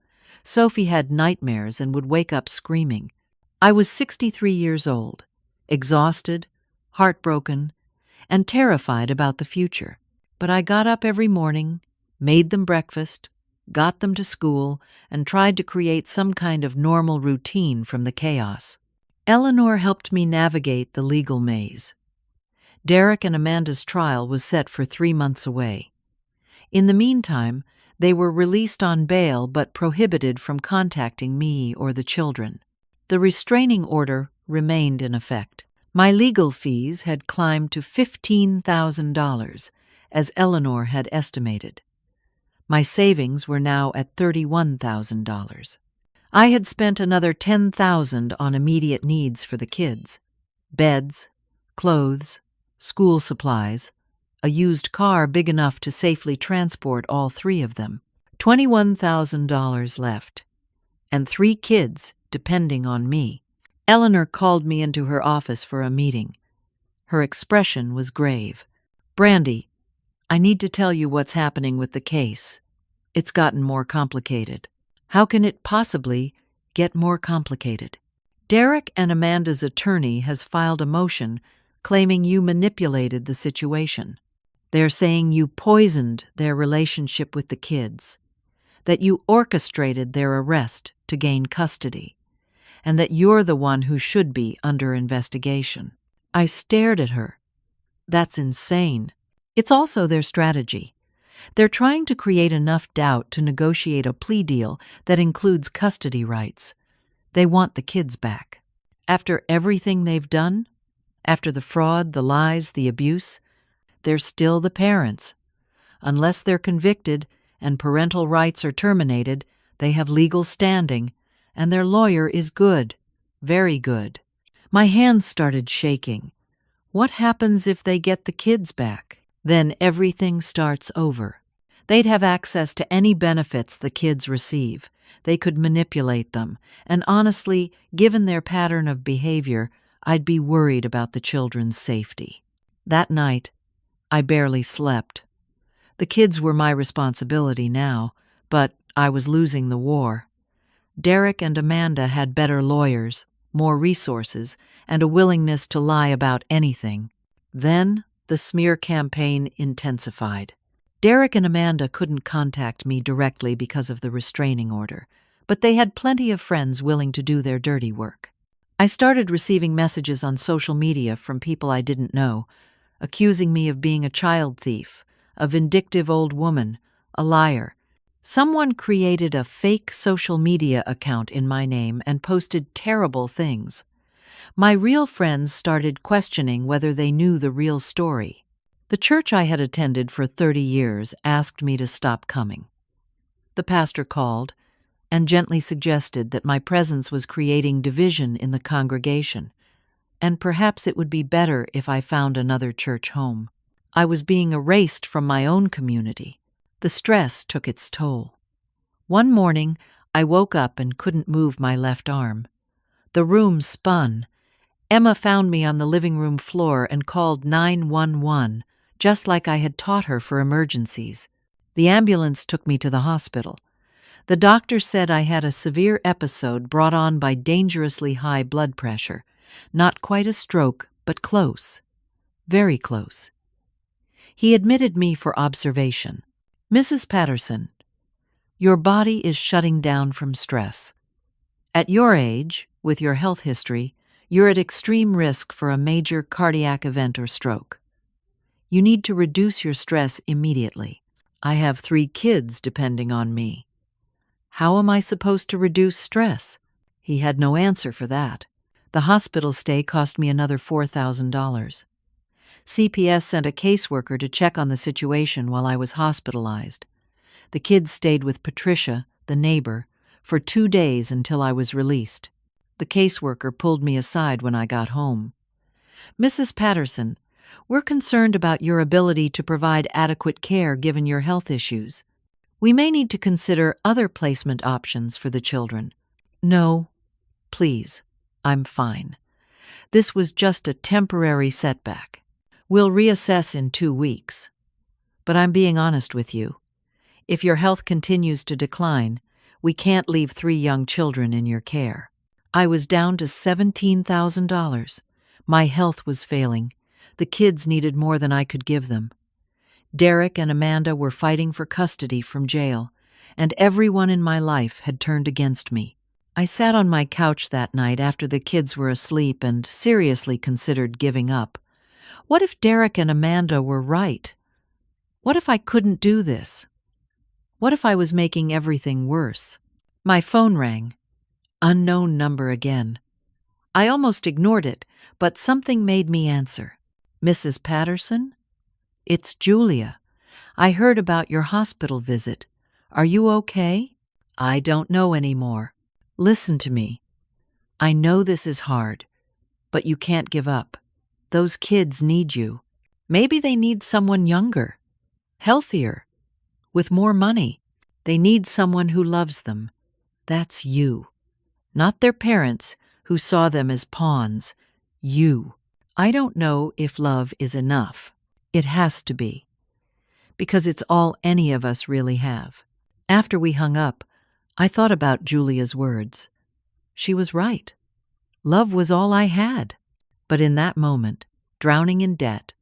Sophie had nightmares and would wake up screaming. I was 63 years old, exhausted, heartbroken, and terrified about the future. But I got up every morning, made them breakfast, got them to school, and tried to create some kind of normal routine from the chaos. Eleanor helped me navigate the legal maze. Derek and Amanda's trial was set for 3 months away. In the meantime, they were released on bail but prohibited from contacting me or the children. The restraining order remained in effect. My legal fees had climbed to $15,000, as Eleanor had estimated. My savings were now at $31,000. I had spent another $10,000 on immediate needs for the kids: beds, clothes, school supplies, a used car big enough to safely transport all 3 of them. $21,000 left, and 3 kids depending on me. Eleanor called me into her office for a meeting. Her expression was grave. "Brandy, I need to tell you what's happening with the case. It's gotten more complicated." "How can it possibly get more complicated?" "Derek and Amanda's attorney has filed a motion claiming you manipulated the situation. They're saying you poisoned their relationship with the kids, that you orchestrated their arrest to gain custody, and that you're the one who should be under investigation." I stared at her. That's insane. It's also their strategy. They're trying to create enough doubt to negotiate a plea deal that includes custody rights. They want the kids back. After everything they've done, after the fraud, the lies, the abuse, they're still the parents. Unless they're convicted and parental rights are terminated, they have legal standing, and their lawyer is good, very good. My hands started shaking. What happens if they get the kids back? Then everything starts over. They'd have access to any benefits the kids receive. They could manipulate them, and honestly, given their pattern of behavior, I'd be worried about the children's safety. That night, I barely slept. The kids were my responsibility now, but I was losing the war. Derek and Amanda had better lawyers, more resources, and a willingness to lie about anything. Then the smear campaign intensified. Derek and Amanda couldn't contact me directly because of the restraining order, but they had plenty of friends willing to do their dirty work. I started receiving messages on social media from people I didn't know, accusing me of being a child thief, a vindictive old woman, a liar. Someone created a fake social media account in my name and posted terrible things. My real friends started questioning whether they knew the real story. The church I had attended for 30 years asked me to stop coming. The pastor called and gently suggested that my presence was creating division in the congregation, and perhaps it would be better if I found another church home. I was being erased from my own community. The stress took its toll. One morning, I woke up and couldn't move my left arm. The room spun. Emma found me on the living room floor and called 911, just like I had taught her for emergencies. The ambulance took me to the hospital. The doctor said I had a severe episode brought on by dangerously high blood pressure. Not quite a stroke, but close. Very close. He admitted me for observation. "Mrs. Patterson, your body is shutting down from stress. At your age, with your health history, you're at extreme risk for a major cardiac event or stroke. You need to reduce your stress immediately. I have 3 kids depending on me. How am I supposed to reduce stress?" He had no answer for that. The hospital stay cost me another $4,000. CPS sent a caseworker to check on the situation while I was hospitalized. The kids stayed with Patricia, the neighbor, for 2 days until I was released. The caseworker pulled me aside when I got home. "Mrs. Patterson, we're concerned about your ability to provide adequate care given your health issues. We may need to consider other placement options for the children." "No, please, I'm fine. This was just a temporary setback. We'll reassess in 2 weeks. But I'm being honest with you. If your health continues to decline, we can't leave 3 young children in your care." I was down to $17,000. My health was failing. The kids needed more than I could give them. Derek and Amanda were fighting for custody from jail, and everyone in my life had turned against me. I sat on my couch that night after the kids were asleep and seriously considered giving up. What if Derek and Amanda were right? What if I couldn't do this? What if I was making everything worse? My phone rang. Unknown number again. I almost ignored it, but something made me answer. "Mrs. Patterson? It's Julia. I heard about your hospital visit. Are you okay?" "I don't know anymore. Listen to me. I know this is hard, but you can't give up. Those kids need you. Maybe they need someone younger, healthier, with more money. They need someone who loves them. That's you. Not their parents, who saw them as pawns. You. I don't know if love is enough. It has to be. Because it's all any of us really have." After we hung up, I thought about Julia's words. She was right. Love was all I had. But in that moment, drowning in debt,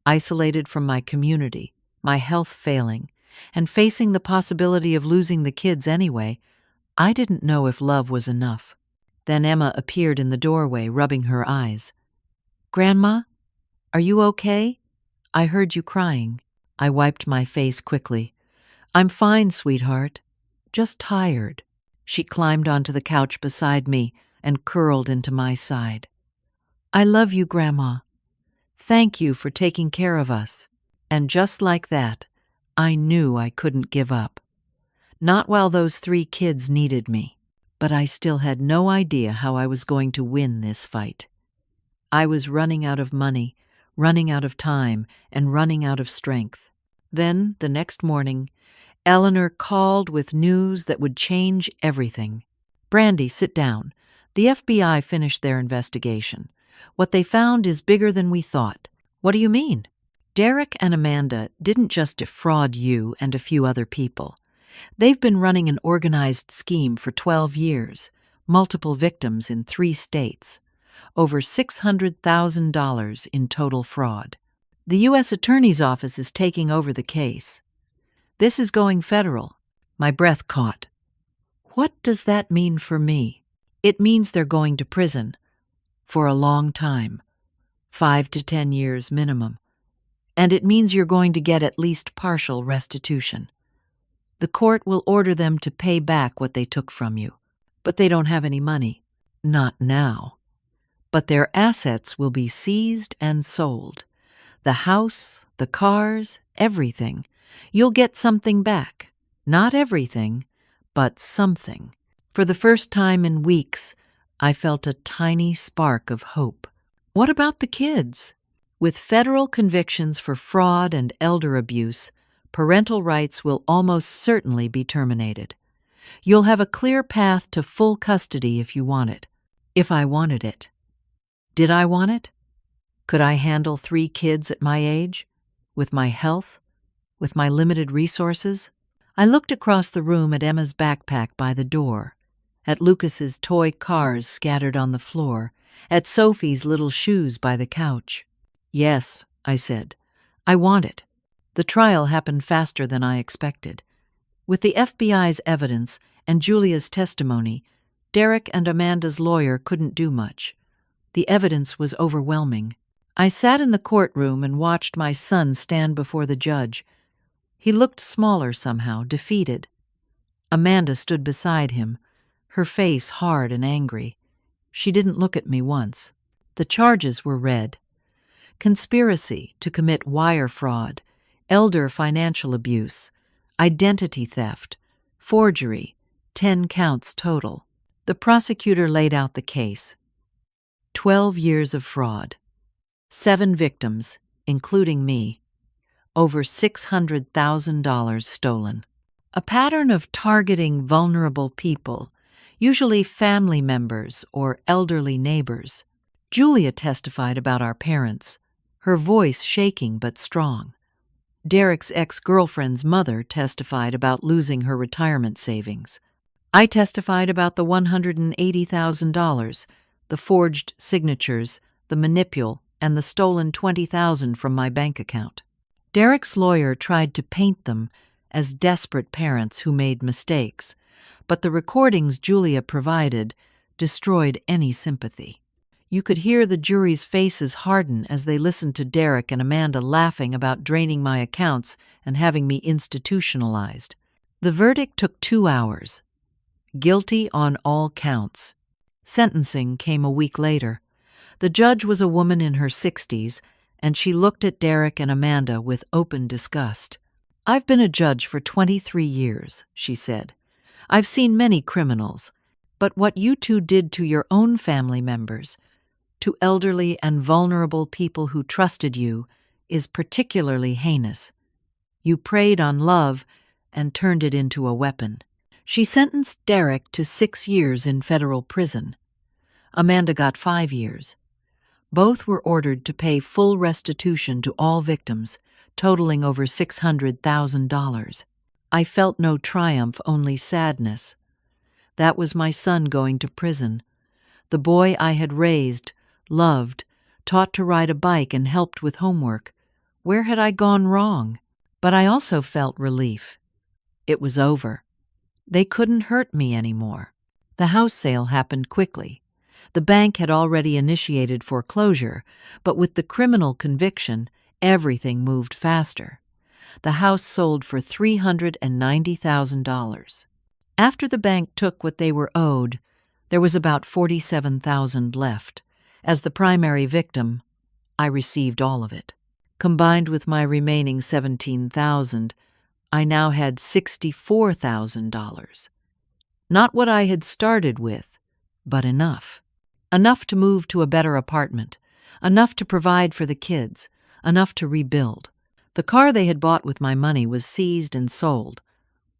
isolated from my community, my health failing, and facing the possibility of losing the kids anyway, I didn't know if love was enough. Then Emma appeared in the doorway, rubbing her eyes. "Grandma, are you okay? I heard you crying." I wiped my face quickly. "I'm fine, sweetheart. Just tired." She climbed onto the couch beside me and curled into my side. "I love you, Grandma. Thank you for taking care of us." And just like that, I knew I couldn't give up. Not while those 3 kids needed me. But I still had no idea how I was going to win this fight. I was running out of money, running out of time, and running out of strength. Then, the next morning, Eleanor called with news that would change everything. "Brandy, sit down. The FBI finished their investigation. What they found is bigger than we thought." "What do you mean?" "Derek and Amanda didn't just defraud you and a few other people. They've been running an organized scheme for 12 years, multiple victims in 3 states, over $600,000 in total fraud. The U.S. Attorney's Office is taking over the case. This is going federal." My breath caught. What does that mean for me? It means they're going to prison. For a long time. 5 to 10 years minimum. And it means you're going to get at least partial restitution. The court will order them to pay back what they took from you. But they don't have any money. Not now. But their assets will be seized and sold. The house, the cars, everything. You'll get something back. Not everything, but something. For the first time in weeks, I felt a tiny spark of hope. What about the kids? With federal convictions for fraud and elder abuse, parental rights will almost certainly be terminated. You'll have a clear path to full custody if you want it. If I wanted it. Did I want it? Could I handle 3 kids at my age? With my health? With my limited resources? I looked across the room at Emma's backpack by the door, at Lucas's toy cars scattered on the floor, at Sophie's little shoes by the couch. Yes, I said. I want it. The trial happened faster than I expected. With the FBI's evidence and Julia's testimony, Derek and Amanda's lawyer couldn't do much. The evidence was overwhelming. I sat in the courtroom and watched my son stand before the judge. He looked smaller somehow, defeated. Amanda stood beside him, her face hard and angry. She didn't look at me once. The charges were read. Conspiracy to commit wire fraud, elder financial abuse, identity theft, forgery, 10 counts total. The prosecutor laid out the case. 12 years of fraud. 7 victims, including me. Over $600,000 stolen. A pattern of targeting vulnerable people, usually family members or elderly neighbors. Julia testified about our parents, her voice shaking but strong. Derek's ex-girlfriend's mother testified about losing her retirement savings. I testified about the $180,000, the forged signatures, the manipul, and the stolen $20,000 from my bank account. Derek's lawyer tried to paint them as desperate parents who made mistakes, but the recordings Julia provided destroyed any sympathy. You could hear the jury's faces harden as they listened to Derek and Amanda laughing about draining my accounts and having me institutionalized. The verdict took 2 hours. Guilty on all counts. Sentencing came a week later. The judge was a woman in her 60s, and she looked at Derek and Amanda with open disgust. "I've been a judge for 23 years, she said. "I've seen many criminals, but what you two did to your own family members, to elderly and vulnerable people who trusted you, is particularly heinous. You preyed on love and turned it into a weapon." She sentenced Derek to 6 years in federal prison. Amanda got 5 years. Both were ordered to pay full restitution to all victims, totaling over $600,000. I felt no triumph, only sadness. That was my son going to prison. The boy I had raised, loved, taught to ride a bike and helped with homework. Where had I gone wrong? But I also felt relief. It was over. They couldn't hurt me anymore. The house sale happened quickly. The bank had already initiated foreclosure, but with the criminal conviction, everything moved faster. The house sold for $390,000. After the bank took what they were owed, there was about $47,000 left. As the primary victim, I received all of it. Combined with my remaining $17,000, I now had $64,000. Not what I had started with, but enough. Enough to move to a better apartment, enough to provide for the kids, enough to rebuild. The car they had bought with my money was seized and sold.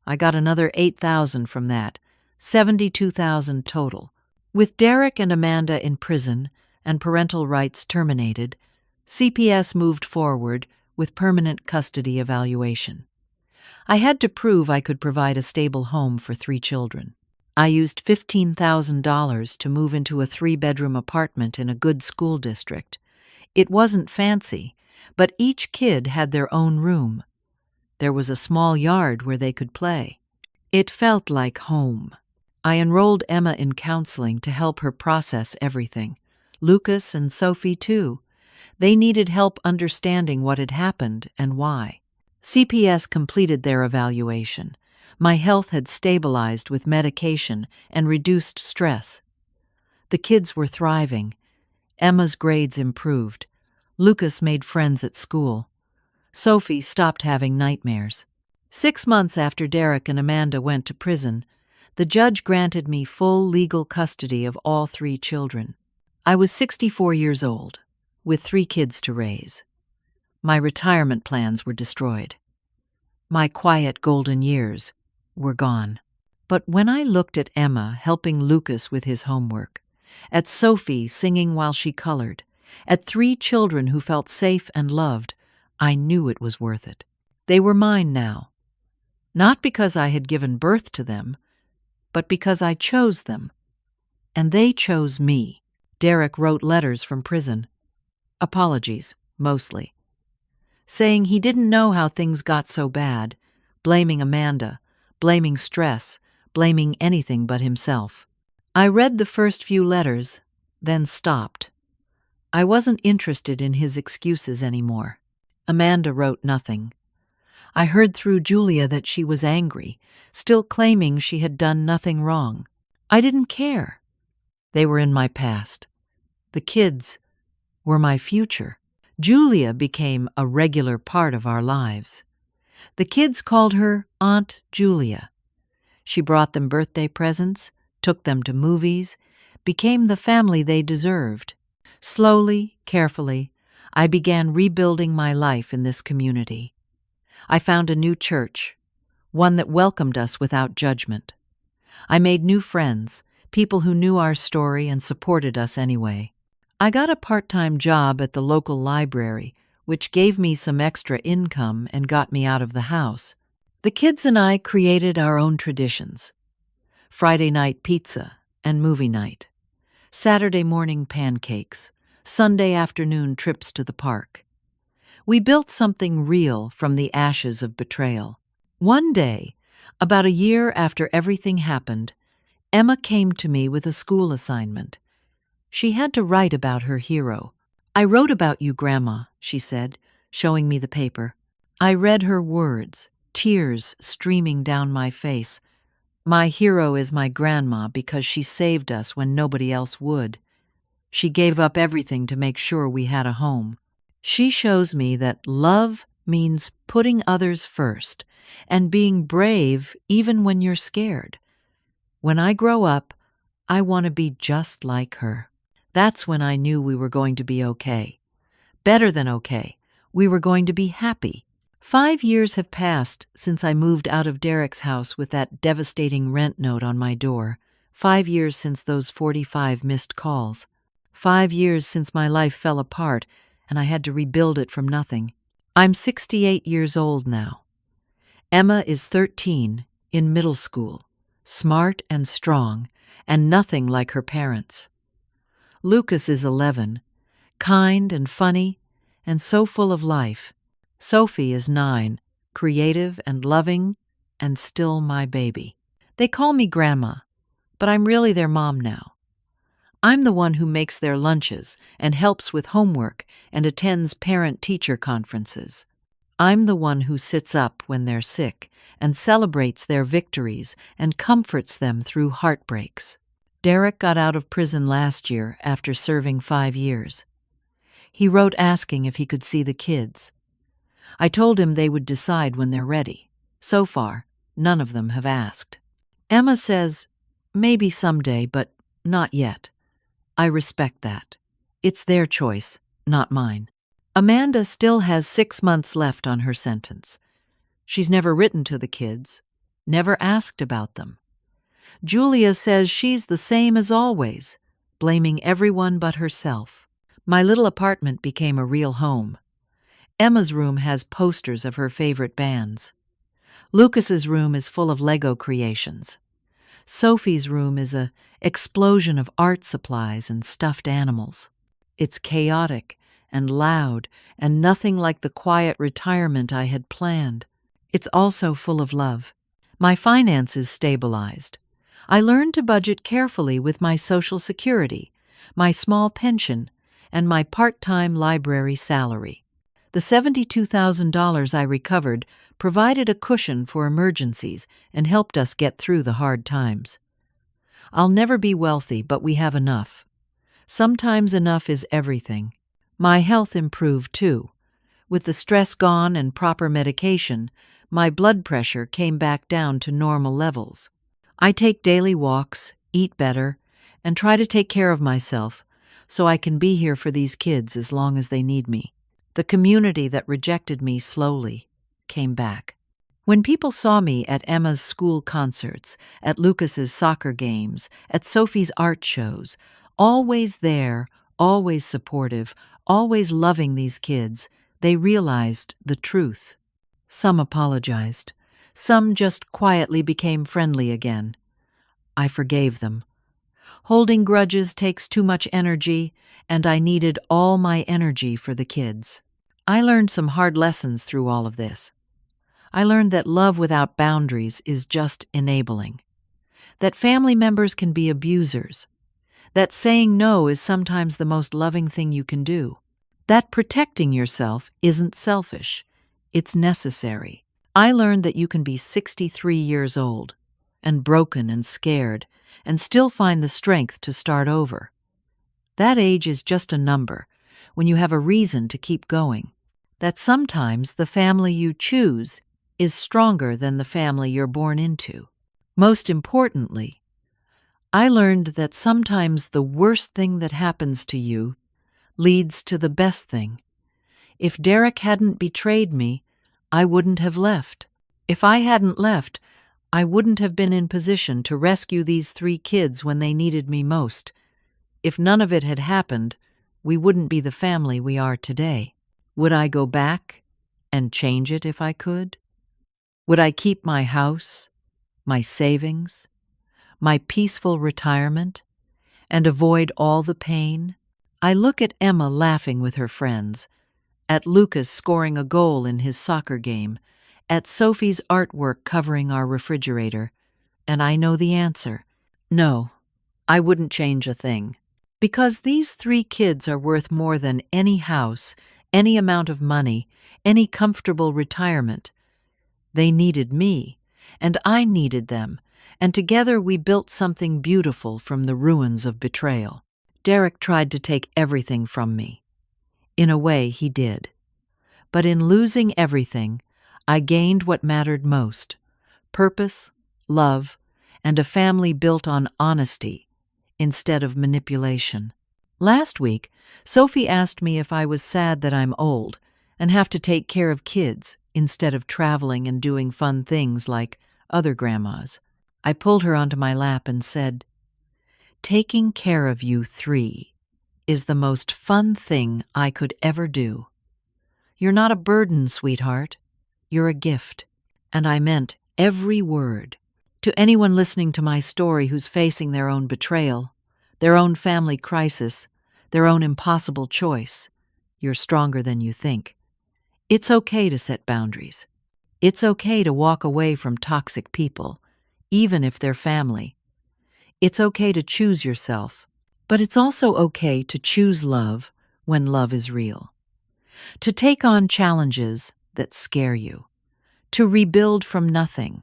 I got another $8,000 from that, $72,000 total. With Derek and Amanda in prison and parental rights terminated, CPS moved forward with permanent custody evaluation. I had to prove I could provide a stable home for 3 children. I used $15,000 to move into a 3-bedroom apartment in a good school district. It wasn't fancy, but each kid had their own room. There was a small yard where they could play. It felt like home. I enrolled Emma in counseling to help her process everything. Lucas and Sophie, too. They needed help understanding what had happened and why. CPS completed their evaluation. My health had stabilized with medication and reduced stress. The kids were thriving. Emma's grades improved. Lucas made friends at school. Sophie stopped having nightmares. 6 months after Derek and Amanda went to prison, the judge granted me full legal custody of all 3 children. I was 64 years old, with 3 kids to raise. My retirement plans were destroyed. My quiet golden years were gone. But when I looked at Emma helping Lucas with his homework, at Sophie singing while she colored, at 3 children who felt safe and loved, I knew it was worth it. They were mine now, not because I had given birth to them, but because I chose them, and they chose me. Derek wrote letters from prison. Apologies, mostly. Saying he didn't know how things got so bad, blaming Amanda, blaming stress, blaming anything but himself. I read the first few letters, then stopped. I wasn't interested in his excuses anymore. Amanda wrote nothing. I heard through Julia that she was angry, still claiming she had done nothing wrong. I didn't care. They were in my past. The kids were my future. Julia became a regular part of our lives. The kids called her Aunt Julia. She brought them birthday presents, took them to movies, became the family they deserved. Slowly, carefully, I began rebuilding my life in this community. I found a new church, one that welcomed us without judgment. I made new friends, people who knew our story and supported us anyway. I got a part-time job at the local library, which gave me some extra income and got me out of the house. The kids and I created our own traditions. Friday night pizza and movie night. Saturday morning pancakes. Sunday afternoon trips to the park. We built something real from the ashes of betrayal. One day, about a year after everything happened, Emma came to me with a school assignment. She had to write about her hero. "I wrote about you, Grandma," she said, showing me the paper. I read her words, tears streaming down my face. My hero is my grandma because she saved us when nobody else would. She gave up everything to make sure we had a home. She shows me that love means putting others first and being brave even when you're scared. When I grow up, I want to be just like her. That's when I knew we were going to be okay. Better than okay. We were going to be happy. 5 years have passed since I moved out of Derek's house with that devastating rent note on my door. 5 years since those 45 missed calls. 5 years since my life fell apart and I had to rebuild it from nothing. I'm 68 years old now. Emma is 13, in middle school, smart and strong, and nothing like her parents. Lucas is 11, kind and funny, and so full of life. Sophie is 9, creative and loving, and still my baby. They call me Grandma, but I'm really their mom now. I'm the one who makes their lunches and helps with homework and attends parent-teacher conferences. I'm the one who sits up when they're sick and celebrates their victories and comforts them through heartbreaks. Derek got out of prison last year after serving 5 years. He wrote asking if he could see the kids. I told him they would decide when they're ready. So far, none of them have asked. Emma says, maybe someday, but not yet. I respect that. It's their choice, not mine. Amanda still has 6 months left on her sentence. She's never written to the kids, never asked about them. Julia says she's the same as always, blaming everyone but herself. My little apartment became a real home. Emma's room has posters of her favorite bands. Lucas's room is full of Lego creations. Sophie's room is an explosion of art supplies and stuffed animals. It's chaotic and loud and nothing like the quiet retirement I had planned. It's also full of love. My finances stabilized. I learned to budget carefully with my Social Security, my small pension, and my part-time library salary. The $72,000 I recovered provided a cushion for emergencies and helped us get through the hard times. I'll never be wealthy, but we have enough. Sometimes enough is everything. My health improved too. With the stress gone and proper medication, my blood pressure came back down to normal levels. I take daily walks, eat better, and try to take care of myself so I can be here for these kids as long as they need me. The community that rejected me slowly came back. When people saw me at Emma's school concerts, at Lucas's soccer games, at Sophie's art shows, always there, always supportive, always loving these kids, They realized the truth. Some apologized. Some just quietly became friendly again. I forgave them. Holding grudges takes too much energy, and I needed all my energy for the kids. I learned some hard lessons through all of this. I learned that love without boundaries is just enabling. That family members can be abusers. That saying no is sometimes the most loving thing you can do. That protecting yourself isn't selfish. It's necessary. I learned that you can be 63 years old and broken and scared and still find the strength to start over. That age is just a number when you have a reason to keep going. That sometimes the family you choose is stronger than the family you're born into. Most importantly, I learned that sometimes the worst thing that happens to you leads to the best thing. If Derek hadn't betrayed me, I wouldn't have left. If I hadn't left, I wouldn't have been in position to rescue these 3 kids when they needed me most. If none of it had happened, we wouldn't be the family we are today. Would I go back and change it if I could? Would I keep my house, my savings, my peaceful retirement, and avoid all the pain? I look at Emma laughing with her friends, at Lucas scoring a goal in his soccer game, at Sophie's artwork covering our refrigerator, and I know the answer. No, I wouldn't change a thing. Because these 3 kids are worth more than any house, any amount of money, any comfortable retirement. They needed me, and I needed them, and together we built something beautiful from the ruins of betrayal. Derek tried to take everything from me. In a way, he did. But in losing everything, I gained what mattered most: purpose, love, and a family built on honesty instead of manipulation. Last week, Sophie asked me if I was sad that I'm old and have to take care of kids instead of traveling and doing fun things like other grandmas. I pulled her onto my lap and said, "Taking care of you 3 is the most fun thing I could ever do. You're not a burden, sweetheart. You're a gift." And I meant every word. To anyone listening to my story who's facing their own betrayal, their own family crisis, their own impossible choice, you're stronger than you think. It's okay to set boundaries. It's okay to walk away from toxic people, even if they're family. It's okay to choose yourself, but it's also okay to choose love when love is real. To take on challenges that scare you. To rebuild from nothing.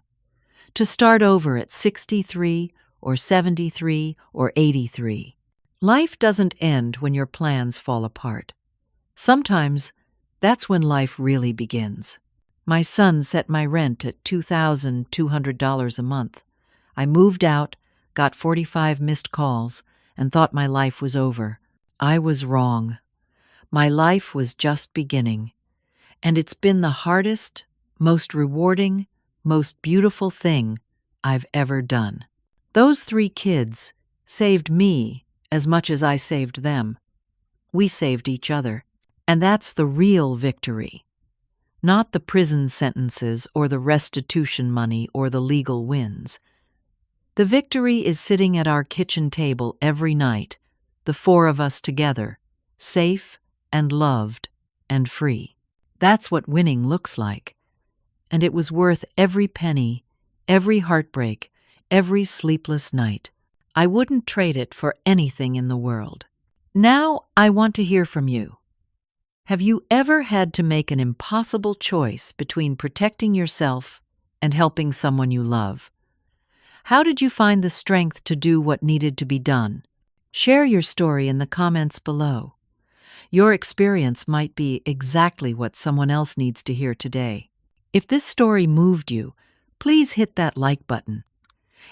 To start over at 63 or 73 or 83. Life doesn't end when your plans fall apart. Sometimes that's when life really begins. My son set my rent at $2,200 a month. I moved out, got 45 missed calls, and thought my life was over. I was wrong. My life was just beginning. And it's been the hardest, most rewarding, most beautiful thing I've ever done. Those 3 kids saved me as much as I saved them. We saved each other. And that's the real victory. Not the prison sentences or the restitution money or the legal wins. The victory is sitting at our kitchen table every night, the 4 of us together, safe and loved and free. That's what winning looks like. And it was worth every penny, every heartbreak, every sleepless night. I wouldn't trade it for anything in the world. Now I want to hear from you. Have you ever had to make an impossible choice between protecting yourself and helping someone you love? How did you find the strength to do what needed to be done? Share your story in the comments below. Your experience might be exactly what someone else needs to hear today. If this story moved you, please hit that like button.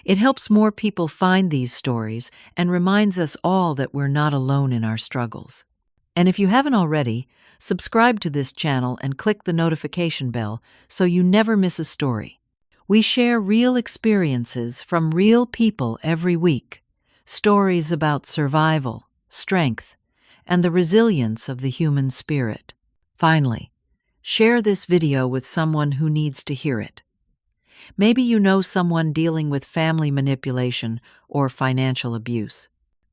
It helps more people find these stories and reminds us all that we're not alone in our struggles. And if you haven't already, subscribe to this channel and click the notification bell so you never miss a story. We share real experiences from real people every week, stories about survival, strength, and the resilience of the human spirit. Finally, Share this video with someone who needs to hear it. Maybe you know someone dealing with family manipulation or financial abuse.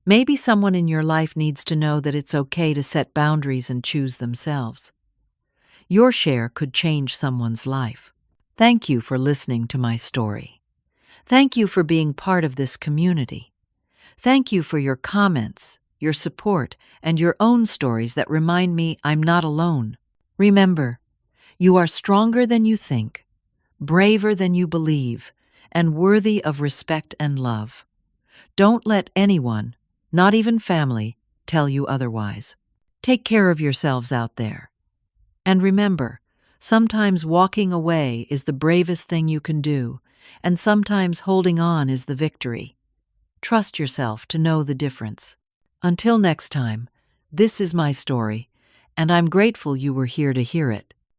Maybe someone in your life needs to know that it's okay to set boundaries and choose themselves. Your share could change someone's life. Thank you for listening to my story. Thank you for being part of this community. Thank you for your comments, your support, and your own stories that remind me I'm not alone. Remember, you are stronger than you think, braver than you believe, and worthy of respect and love. Don't let anyone, not even family, tell you otherwise. Take care of yourselves out there. And remember, sometimes walking away is the bravest thing you can do, and sometimes holding on is the victory. Trust yourself to know the difference. Until next time, this is my story, and I'm grateful you were here to hear it.